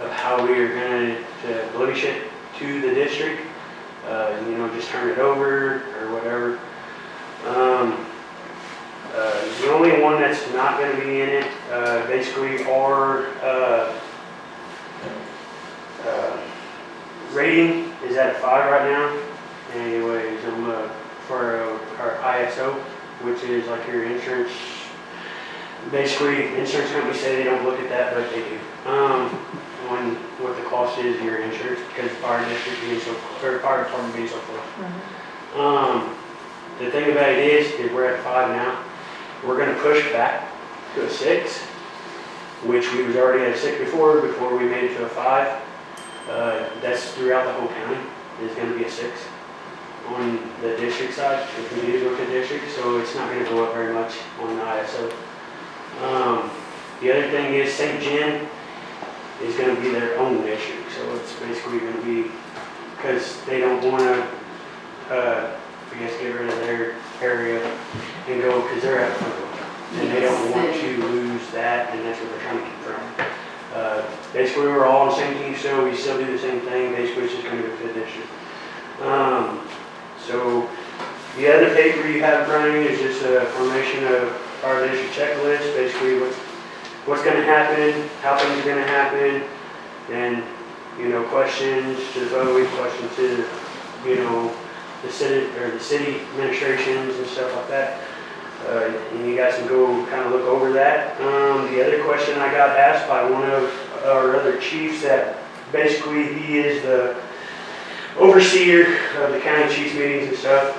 of how we are going to lease it to the district, just turn it over or whatever. The only one that's not going to be in it, basically our rating is at a 5 right now. Anyways, for our ISO, which is like your insurance. Basically, insurance companies say they don't look at that, but they do. On what the cost is of your insurance, because fire district being so, or fire department being so close. The thing about it is we're at 5 now. We're going to push back to a 6, which we was already at a 6 before we made it to a 5. That's throughout the whole county. Is going to be a 6 on the district side if we do go to district, so it's not going to go up very much on the ISO. The other thing is St. John is going to be their own district, so it's basically going to be, because they don't want to, get rid of their area and go, because they're at and they don't want to lose that, and that's what they're trying to keep from. Basically, we're all on the same team, so we still do the same thing. Basically, it's just going to go to the district. So the other paper you have in front of you is just a formation of our district checklist, basically what's going to happen, how things are going to happen, and questions to the vote, questions to the city administrations and stuff like that. And you guys can go kind of look over that. The other question I got asked by one of our other chiefs, that basically he is the overseer of the county chiefs meetings and stuff.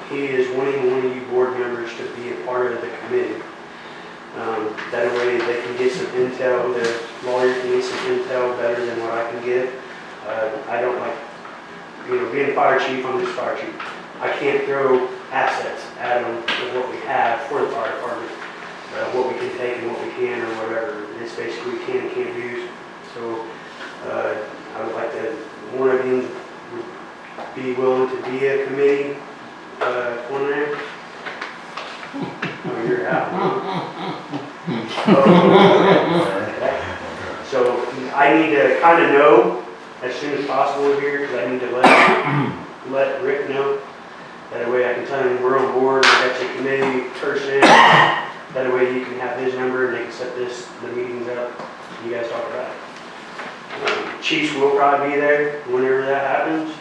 He is wanting one of you board members to be a part of the committee. That way they can get some intel, the lawyer can get some intel better than what I can give. I don't like, being a fire chief, I'm just fire chief. I can't throw assets at them of what we have for the fire department, what we can take and what we can or whatever. It's basically can and can't use. So I would like to, one of you would be willing to be a committee on there. Oh, you're out. Okay. So I need to kind of know as soon as possible here, because I need to let Rick know. That way I can tell him we're on board, that's a committee person. That way you can have his number and they can set the meetings up. You guys talk about it. Chiefs will probably be there whenever that happens,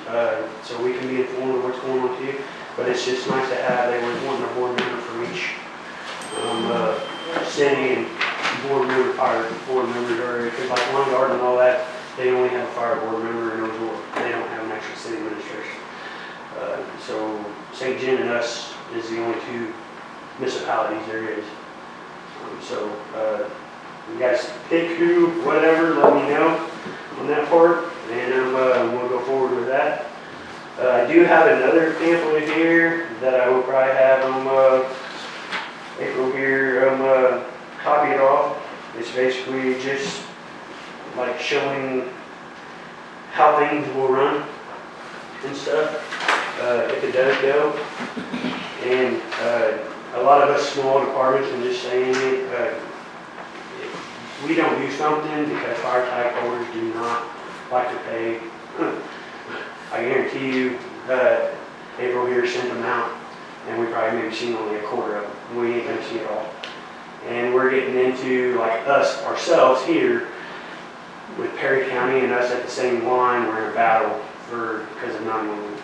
so we can be informed of what's going on too. But it's just nice to have, they were wanting a board member from each city and fire board members already, because like One Garden and all that, they only have a fire board member and they don't have an actual city administration. So St. John and us is the only 2 municipalities there is. So you guys pick who, whatever, let me know on that part, and we'll go forward with that. I do have another pamphlet here that I will probably have April here copy it off. It's basically just like showing how things will run and stuff, if it does go. And a lot of us small departments, I'm just saying it, we don't do something because fire type holders do not like to pay. I guarantee you, April here sent them out, and we probably maybe seen only a quarter of them. We ain't gonna see it all. And we're getting into, like us, ourselves here, with Perry County and us at the same line, we're in a battle because of 911.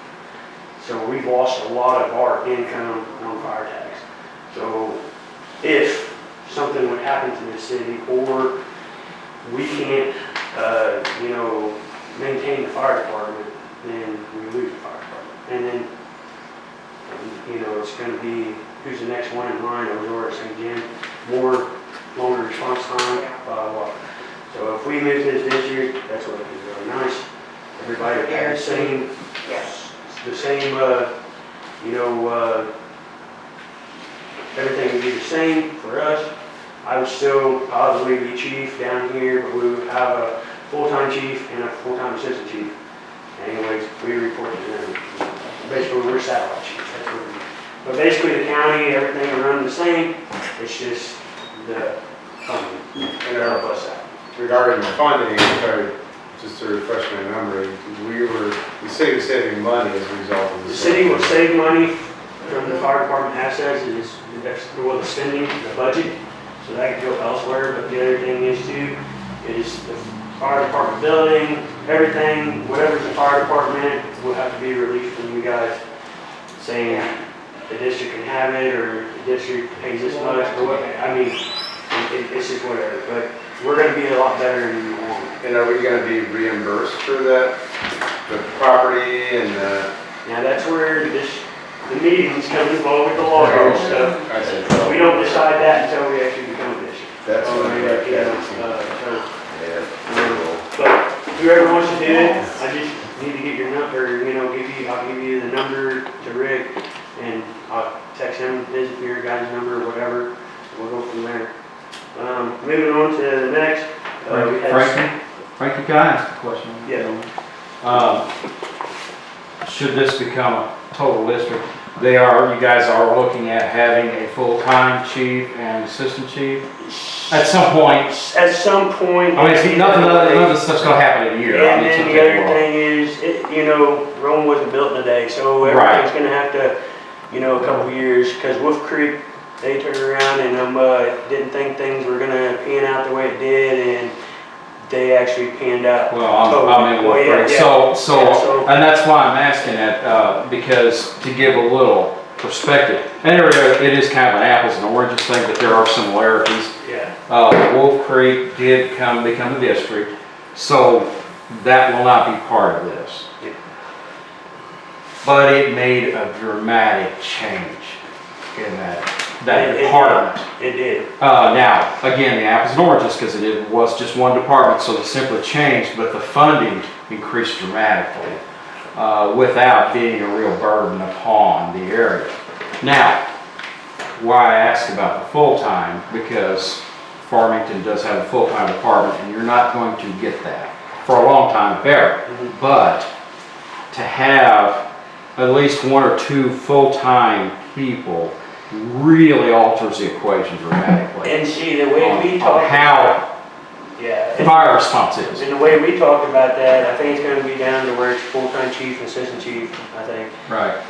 So we've lost a lot of our income on fire tax. So if something would happen to the city, or we can't, maintain the fire department, then we lose the fire department. And then, it's gonna be, who's the next one in line, Aurora, St. Jim, longer response time, blah, blah, blah. So if we move to this district, that's what would be really nice. Everybody would have the same, everything would be the same for us. I would still probably be chief down here, but we would have a full-time chief and a full-time assistant chief. Anyways, we report to them. Basically, we're satellite chiefs, that's what we do. But basically, the county, everything will run the same. It's just the funding and help us out. Regarding the funding, just to refresh my memory, the city was saving money as a result of The this. city will save money from the fire department assets, that's the spending, the budget, so that can go elsewhere. But the other thing is too, is the fire department building, everything, whatever's the fire department will have to be released from you guys, saying the district can have it, or the district pays this much, or what, it's just whatever. But we're gonna be a lot better in the long. And are we gonna be reimbursed for that, the property and the? Now that's where the meetings come involved with the lawyer and stuff. I see. We don't decide that until we actually become a district. That's what I got. But whoever wants to do it, I just need to get your number, I'll give you the number to Rick, and I'll text him his, your guy's number or whatever, we'll go from there. Moving on to the next. Frankie, can I ask a question? Yeah. Should this become a total district, you guys are looking at having a full-time chief and assistant chief? At some point. At some point. I mean, it's nothing of this stuff's gonna happen in a year. And then the other thing is, Rome wasn't built in a day, so everything's gonna have to, a couple of years, because Wolf Creek, they turned around and didn't think things were gonna pan out the way it did, and they actually panned out. Well, I'm in Wolf Creek, so, and that's why I'm asking that, because to give a little perspective, and it is kind of an apples and oranges thing, but there are similarities. Yeah. Wolf Creek did become a district, so that will not be part of this. Yeah. But it made a dramatic change in that department. It did. Now, again, the apples and oranges, because it was just one department, so it simply changed, but the funding increased dramatically without being a real burden upon the area. Now, why I asked about the full-time, because Farmington does have a full-time department, and you're not going to get that for a long time, if ever. But to have at least one or two full-time people really alters the equation dramatically. And see, the way we talk how fire response is. And the way we talked about that, I think it's going to be down to where it's full-time chief and assistant chief, I think. Right.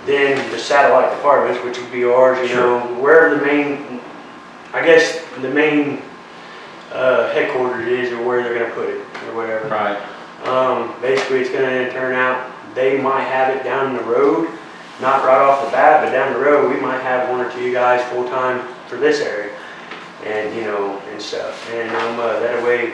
Then the satellite departments, which would be ours, wherever the main, the main headquarters is, or where they're going to put it, or whatever. Right. Basically, it's going to turn out, they might have it down the road, not right off the bat, but down the road, we might have one or two guys full-time for this area, and, and stuff. And that way,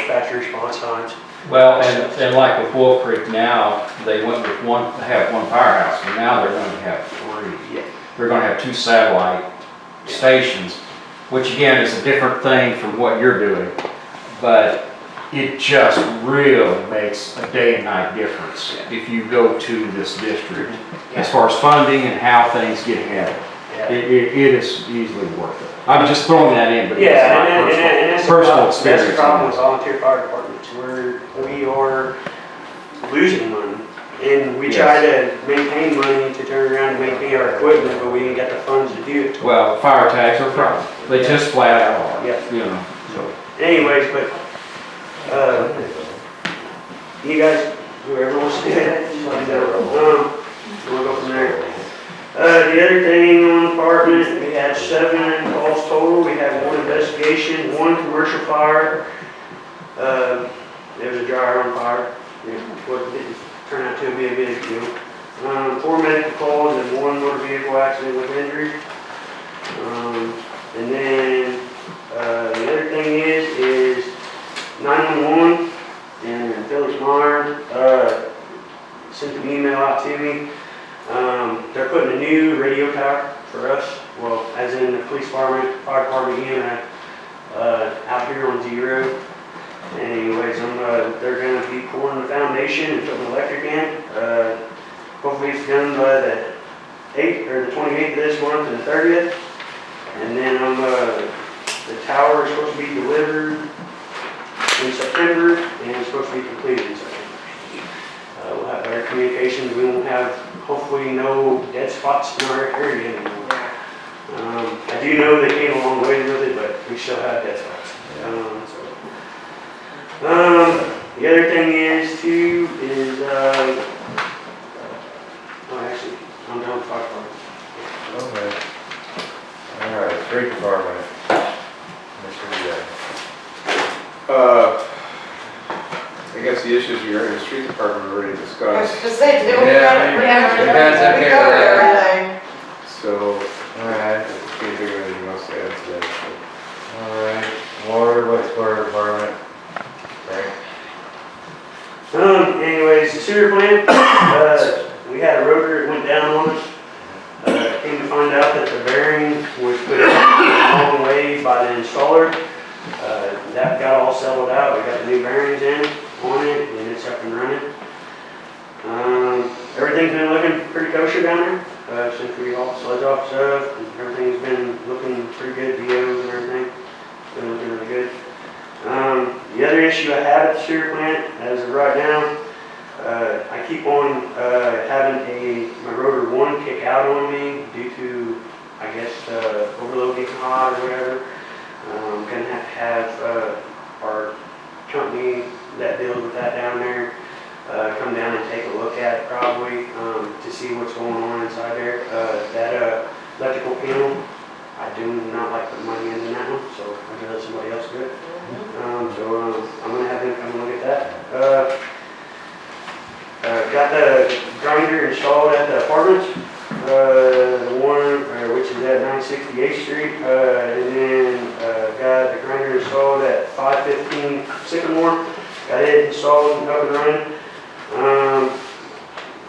faster response times. Well, and like with Wolf Creek now, they went with they have one firehouse, and now they're going to have three. Yeah. They're going to have two satellite stations, which again is a different thing from what you're doing, but it just really makes a day and night difference if you go to this district as far as funding and how things get handled. It is easily worth it. I'm just throwing that in, but it's my personal experience. That's the problem with volunteer fire departments. We are losing money, and we try to maintain money to turn around and maintain our equipment, but we ain't got the funds to do it. Well, fire tags are a problem. They just flat out are. Yeah. So, anyways, but you guys whoever wants to do it, just let me know. We'll go from there. The other thing on the department, we had 7 calls total. We had 1 investigation, 1 commercial fire. There was a dryer on fire. It didn't turn out to be a big deal. 4 medical calls and 1 motor vehicle accident with injury. And then the other thing is 911 and Phyllis Meyer sent an email out to me. They're putting a new radio tower for us, well, as in the police department, fire department, EMS, out here on 0. Anyways, they're gonna be pouring the foundation and putting electric in. Hopefully it's done by the 8th or the 28th of this month and the 30th. And then the tower is supposed to be delivered in September and it's supposed to be completed in September. We'll have better communications. We won't have, hopefully, no dead spots in our area anymore. I do know they came a long way with it, but we still have dead spots. The other thing is too is actually I'm done with fire department. Okay. All right, street department. Mr. I guess the issues you're in the street department are already I was discussed. gonna say, did we Yeah, you guys okay we with covered that? everything. So, All right, I can't think of anything else to add to that. all right. Water, wastewater department. Right. Anyways, the sewer plant, we had a rotor that went down on us. Came to find out that the bearing was put in the wrong way by the installer. That got all settled out. We got the new bearings in on it and it's up and running. Everything's been looking pretty kosher down there. Since we all sludge off stuff, and everything's been looking pretty good, DOs and everything. Been looking really good. The other issue I have at the sewer plant, as of right now, I keep on having my rotor 1 kick out on me due to, I guess, overloading hot or whatever. I'm gonna have to have our company that deals with that down there come down and take a look at it probably to see what's going on inside there. That electrical panel, I do not like putting money into that one, so I'm gonna let somebody else do it. I'm gonna have them come and look at that. Got the grinder installed at the apartments, the one which is at 968th Street, and then got the grinder installed at 515 Sycamore. Got it installed and up and running.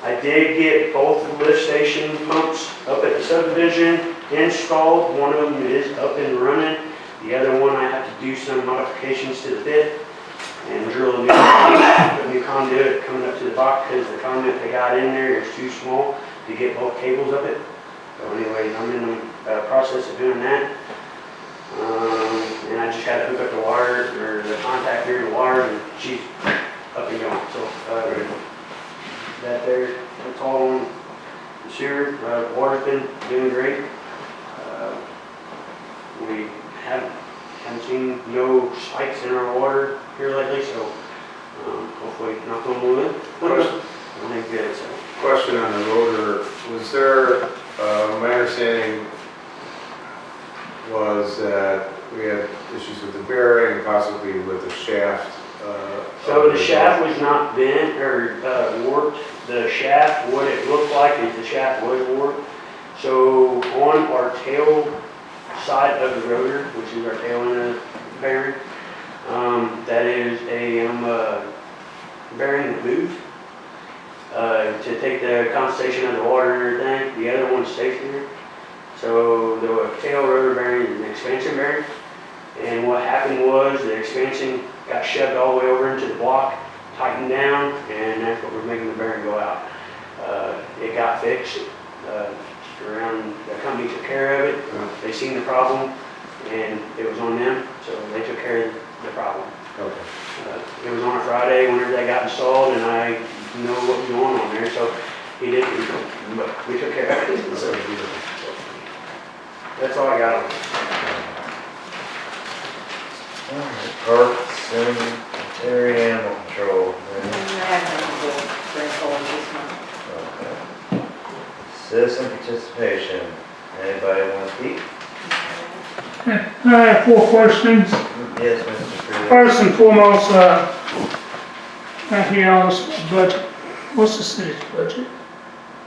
I did get both lift station pumps up at the subdivision installed. One of them is up and running. The other one I have to do some modifications to the pit and drill a new conduit coming up to the dock because the conduit they got in there is too small to get both cables up it. So anyways, I'm in the process of doing that. And I just had to hook up the wire or the contactor and the wire and she's up and going. So that there, that's all on the sewer. Water's been doing great. We haven't seen no spikes in our water here lately, so hopefully knock on wood. I think good. So. Question on the rotor, was there, my understanding was that we had issues with the bearing, possibly with the shaft. So the shaft was not bent or warped. The shaft, what it looked like is the shaft was warped. So on our tail side of the rotor, which is our tail end of the bearing, that is a bearing that moved to take the condensation of the water and everything. The other one stays there. So the tail rotor bearing is an expansion bearing. And what happened was the expansion got shoved all the way over into the block, tightened down, and that's what was making the bearing go out. It got fixed. The company took care of it. They seen the problem, and it was on them, so they took care of the problem. Okay. It was on a Friday whenever they got installed, and I know what was going on there, so he did, but we took care of it. So that's all I got on it. Parks, cemetery, animal control. And I have nothing to bring forward this month. Okay. Citizen participation. Anybody want to speak? I have 4 questions. Yes, Mr. Freeland. First and foremost, I hear all this budget. What's the city's budget?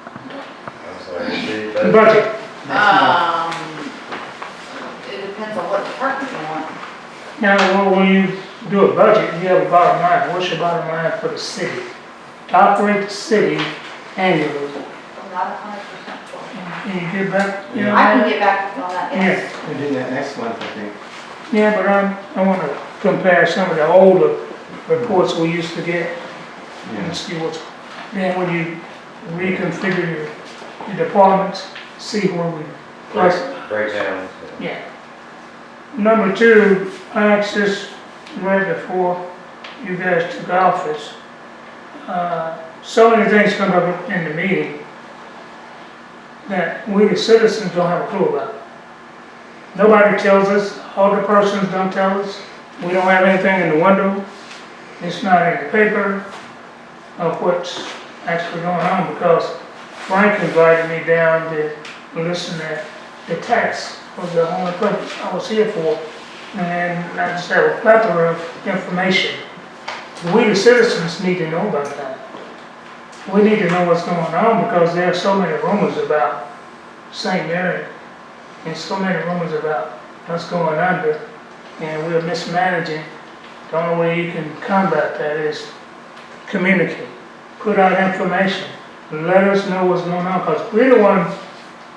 I'm sorry, city The budget? budget. It depends on what department you want. Now, well, when you do a budget, you have a bottom line. What's your bottom line for the city? To operate the city annually. I'm not 100% sure. Can you get back? You know, I can get back on that, yes. Yeah, We're doing that next month, I think. yeah, but I want to compare some of the older reports we used to get and see what's, then when you reconfigure your departments, see where we place it. Breakdown. Yeah. Number 2, I asked this right before you guys took office. So many things come up in the meeting that we the citizens don't have a clue about. Nobody tells us, older persons don't tell us. We don't have anything in the window. It's not in the paper of what's actually going on because Frank invited me down to listen to the tax was the only purpose I was here for. And I just have a plethora of information. We the citizens need to know about that. We need to know what's going on because there are so many rumors about St. Mary and so many rumors about what's going under and we're mismanaging. The only way you can combat that is communicate, put out information, let us know what's going on because we're the ones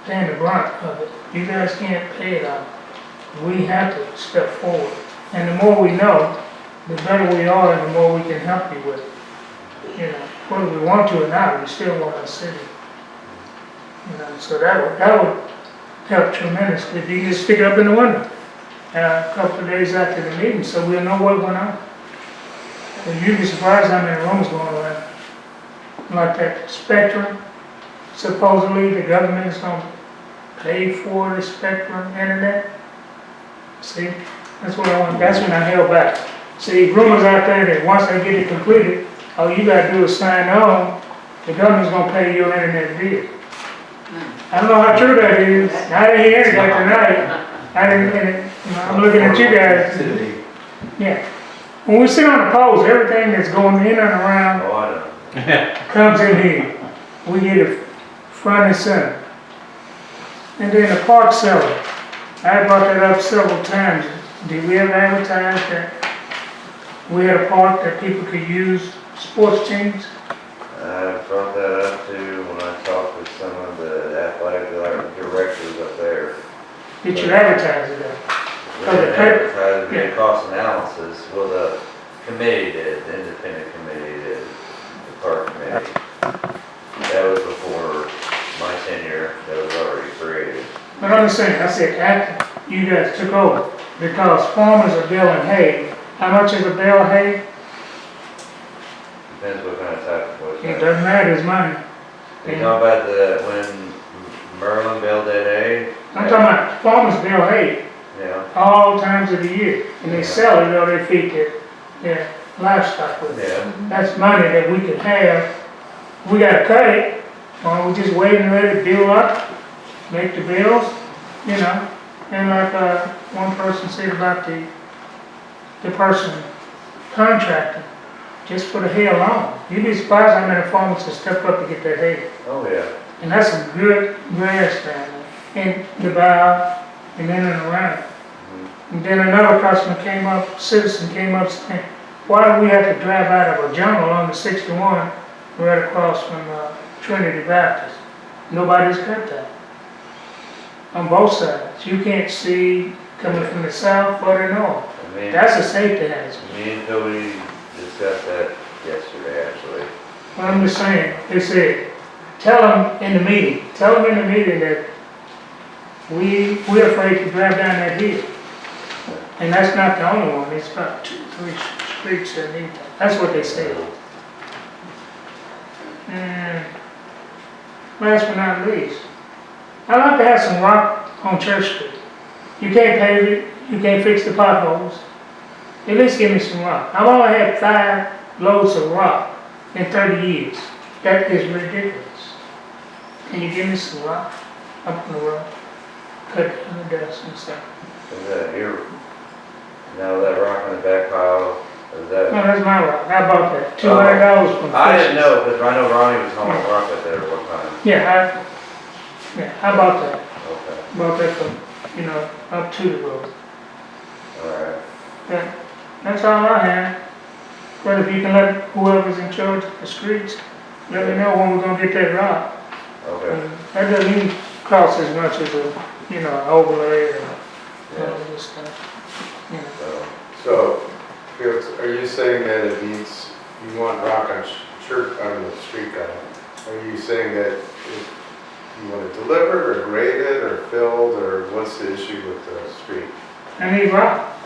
paying the brunt of it. You guys can't pay it out. We have to step forward. And the more we know, the better we are and the more we can help you with it. You know, whether we want to or not, we still want our city. You know, so that would help tremendously if you just stick it up in the window a couple of days after the meeting so we'll know what went on. And you'd be surprised how many rooms going around. Like that Spectrum, supposedly the government is going to pay for the Spectrum internet. See, that's what I want. That's when I held back. See, rumors out there that once they get it completed, all you gotta do is sign on, the government's gonna pay your internet bill. I don't know how true that is. I didn't hear it like tonight. I didn't, you know, I'm looking at you guys. Yeah. When we sit on the poles, everything that's going in and around Oh, I know. comes in here. We get it front and center. And then the park seller. I brought that up several times. Did we ever advertise that we had a park that people could use sports teams? I brought that up too when I talked with some of the athletic directors up there. Did you advertise it then? We didn't advertise, we did cost analysis, well, the committee did, the independent committee did, the park committee. That was before my tenure, that was already created. But I'm just saying, I said after you guys took over, because farmers are baling hay. How much is a bale of hay? Depends what kind of type of It bush. doesn't matter, it's money. You know about when Merlin bailed that hay? I'm talking about farmers bale hay Yeah, all times of the year, and they sell it or they feed their livestock with it. yeah. That's money that we could have. We gotta cut it, or we just wait and let it build up, make the bills, you know. And like one person said about the person contracting, just for the hay alone. You'd be surprised how many farmers will step up to get that hay. Oh, yeah. And that's some good grass down there. And the bow, and in and around. And then another customer came up, citizen came up saying, why do we have to drive out of a jungle on the 61 right across from Trinity Baptist? Nobody's cut that. On both sides. You can't see coming from the south or the north. I mean, That's a safety hazard. me and Cody discussed that yesterday, actually. Well, I'm just saying, they said, tell them in the meeting that we're afraid to drive down that hill. And that's not the only one, it's about 2, 3 streets that need that. That's what they said. And last but not least, I'd like to have some rock on Church Street. You can't pave it, you can't fix the potholes. At least give me some rock. I've only had 5 loads of rock in 30 years. That is ridiculous. Can you give me some rock up on the road? Cut down the dust and stuff. Is that here? Now that rock in the back pile, is that? No, that's my rock. I bought that. $200 from I didn't Fisher's. know, because I know Ronnie was hauling rock up there one time. Yeah, I bought that. Okay, Bought that from, up to the road. alright. Yeah, that's all I have. But if you can let whoever's in charge of the streets, let me know when we're gonna get that rock. Okay. That doesn't even cost as much as overlay and all this stuff. So, Felix, are you saying that it needs, you want rock on church, on the street guy? Are you saying that you want it delivered or graded or filled, or what's the issue with the street? I need rock.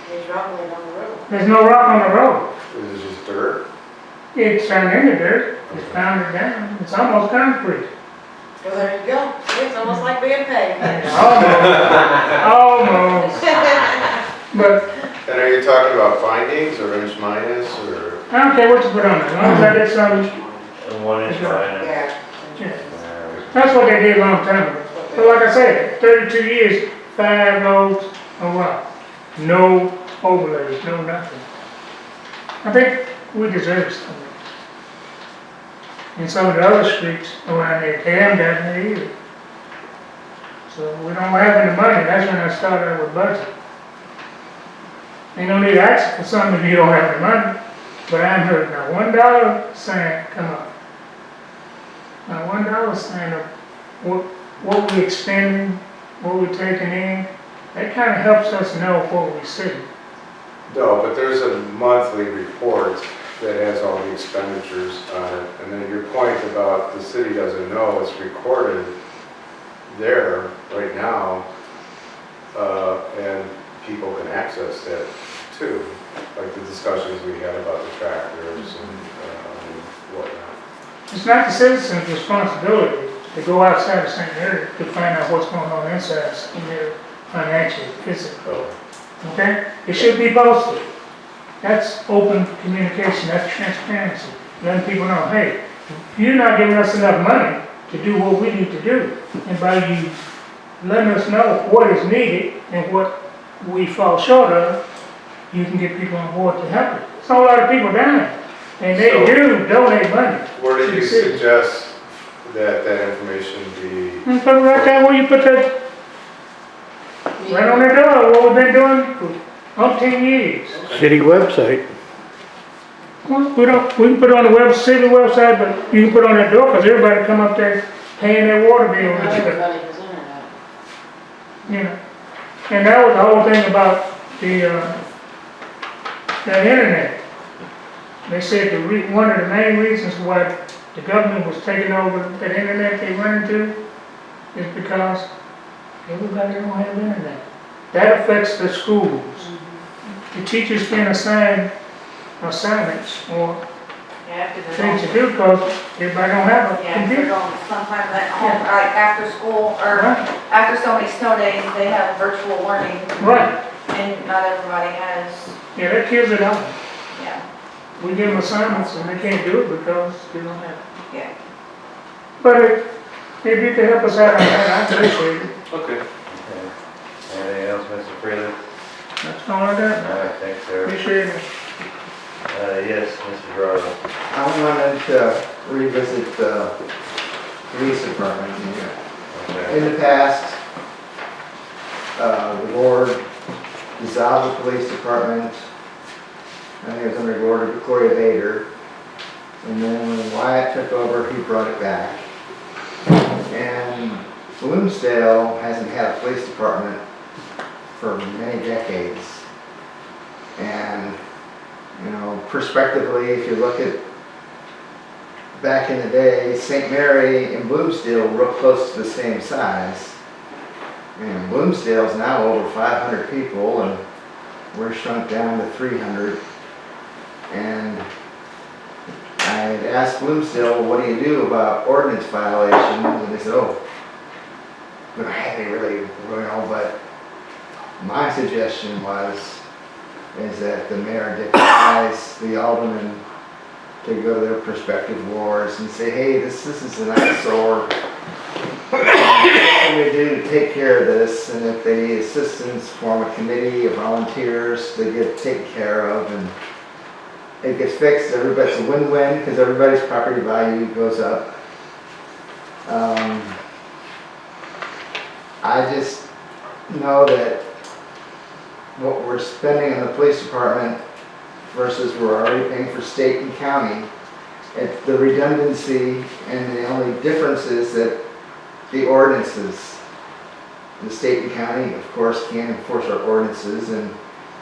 There's rock on the road. There's no rock on the road. Is it just dirt? It's turned into dirt. It's pounded down. It's almost concrete. Well, there you go. It's almost like being paid. Almost. But And are you talking about findings or inch minus or? I don't care what you put on it, as long as I get some. And 1 inch minus. Yeah. That's what they did a long time ago. But like I said, 32 years, 5 loads of rock. No overlays, no nothing. I think we deserve something. And some of the other streets around there, they haven't done that either. So we don't have any money, that's when I started out with budget. You don't need to ask for something if you don't have any money. But I haven't heard not $1 saying, come on. Not $1 saying of what we're expending, what we're taking in. That kind of helps us know what we see. No, but there's a monthly report that has all the expenditures on it. And then your point about the city doesn't know, it's recorded there right now. And people can access that too, like the discussions we had about the tractors and whatnot. It's not the citizen's responsibility to go outside of St. Mary to find out what's going on inside St. Mary financially, physically. Okay? It should be posted. That's open communication, that's transparency. Letting people know, hey, you're not giving us enough money to do what we need to do. And by you letting us know what is needed and what we fall short of, you can get people on board to help you. There's a whole lot of people down there, and they do donate money. Where to did the you city. suggest that information be? And put it right there where you put that, right on their door, what we've been doing for umpteen years. City website. Well, we can put it on the city website, but you can put it on that door, because everybody come up there paying their water bill. Not and stuff. everybody has internet. You know, and that was the whole thing about the, that internet. They said one of the main reasons why the government was taking over that internet they run into is because everybody don't have internet. That affects the schools. The teachers can assign assignments or things to do because everybody don't have a Yeah, they're computer. going sometimes at home, like after school, or after so many snow days, they have virtual learning, Right, and not everybody has, yeah, that kills it out. yeah, We give them assignments and they can't do it because they don't have it. yeah. But if you can help us out on that, I appreciate it. Okay. Anything else, Mr. Freeland? That's all I got. Alright, thanks, sir. Appreciate it. Yes, Mr. Gerardo. I wanted to revisit the police department. Okay. In the past, the board dissolved the police department. I think it was under Gloria Bader. And then when Wyatt took over, he brought it back. And Bloomsdale hasn't had a police department for many decades. And, prospectively, if you look at back in the day, St. Mary and Bloomsdale were close to the same size. And Bloomsdale's now over 500 people, and we're shrunk down to 300. And I had asked Bloomsdale, what do you do about ordinance violations? And they said, we don't have any really, but my suggestion is that the mayor deputize the aldermen to go to their prospective wards and say, hey, this is an eyesore. What can we do to take care of this? And if they need assistance, form a committee of volunteers to get taken care of, and it gets fixed. Everybody's a win-win because everybody's property value goes up. I just know that what we're spending in the police department versus we're already paying for state and county, it's the redundancy, and the only difference is that the ordinances, the state and county, of course, can enforce our ordinances, and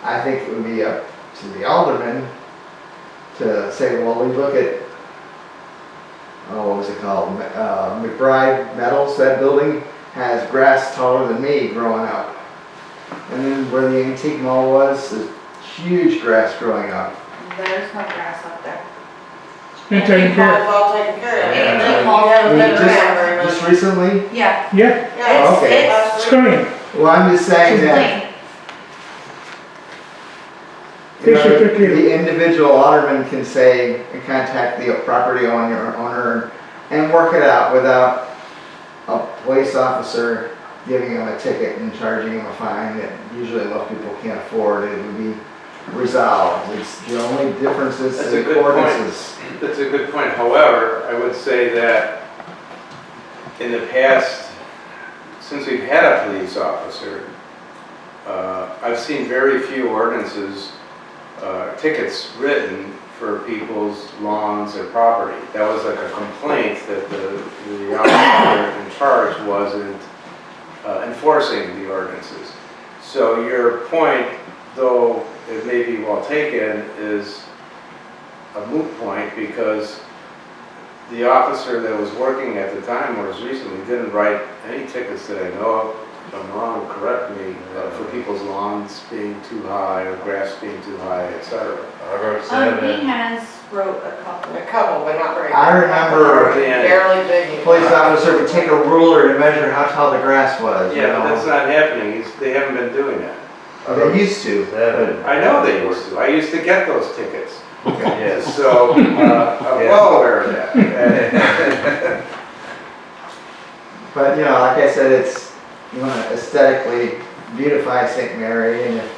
I think it would be up to the aldermen to say, well, we look at, what was it called, McBride Metals, that building has grass taller than me growing up. And then where the antique mall was, there's huge grass growing up. There's no grass up there. Been taken care of. Well taken care of. Yeah. And you haven't been around very much. Just recently? Yeah, Yeah, Yeah, Okay. it's clean. Well, I'm just saying it's that, clean. you know, Fisher took care of it. the individual alderman can say, and contact the property owner and work it out without a police officer giving them a ticket and charging them a fine that usually most people can't afford. It would be resolved. It's the only difference is That's a the good point. ordinances. That's a good point. However, I would say that in the past, since we've had a police officer, I've seen very few ordinances, tickets written for people's lawns or property. That was like a complaint that the officer in charge wasn't enforcing the ordinances. So your point, though it may be well taken, is a moot point because the officer that was working at the time most recently didn't write any tickets that I know of. If I'm wrong, correct me, for people's lawns being too high or grass being too high, etc. He has wrote a couple. A couple, but not very. I remember Barely big. the police officer would take a ruler to measure how tall the grass was. you Yeah, but know. that's not happening. They haven't been doing that. They used to. I know they used to. I used to get those tickets. Yes. So, I'm well aware of that. But, you know, like I said, it's, you want to aesthetically beautify St. Mary, and if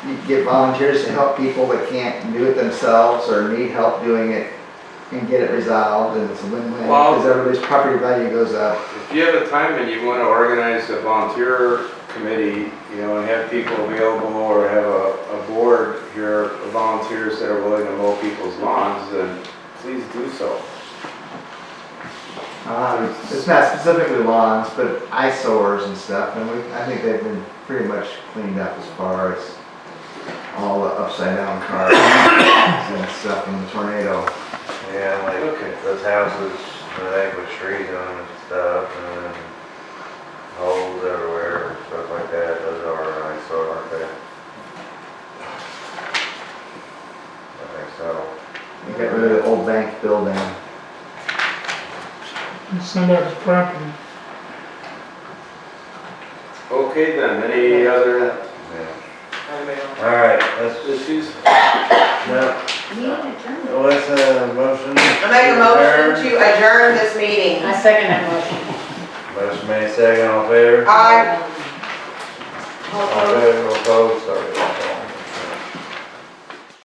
you get volunteers to help people that can't do it themselves or need help doing it and get it resolved, and it's a win-win Well- because everybody's property value goes up. If you have a time and you want to organize a volunteer committee, you know, and have people available or have a board here of volunteers that are willing to mow people's lawns, then please do so. It's not specifically lawns, but eyesores and stuff, and I think they've been pretty much cleaned up as far as all the upside down cars and stuff from the tornado. Yeah, like those houses, they put trees on them and stuff, and holes everywhere, and stuff like that. Those are nice, so aren't they? I think so. We got rid of the old bank building. It's somebody's property. Okay then, any other Yeah. All right, let's issues? no. What's a motion? I make a motion to adjourn this meeting. I second that motion. Motion made, second, all in favor? Aye. All in favor, all opposed?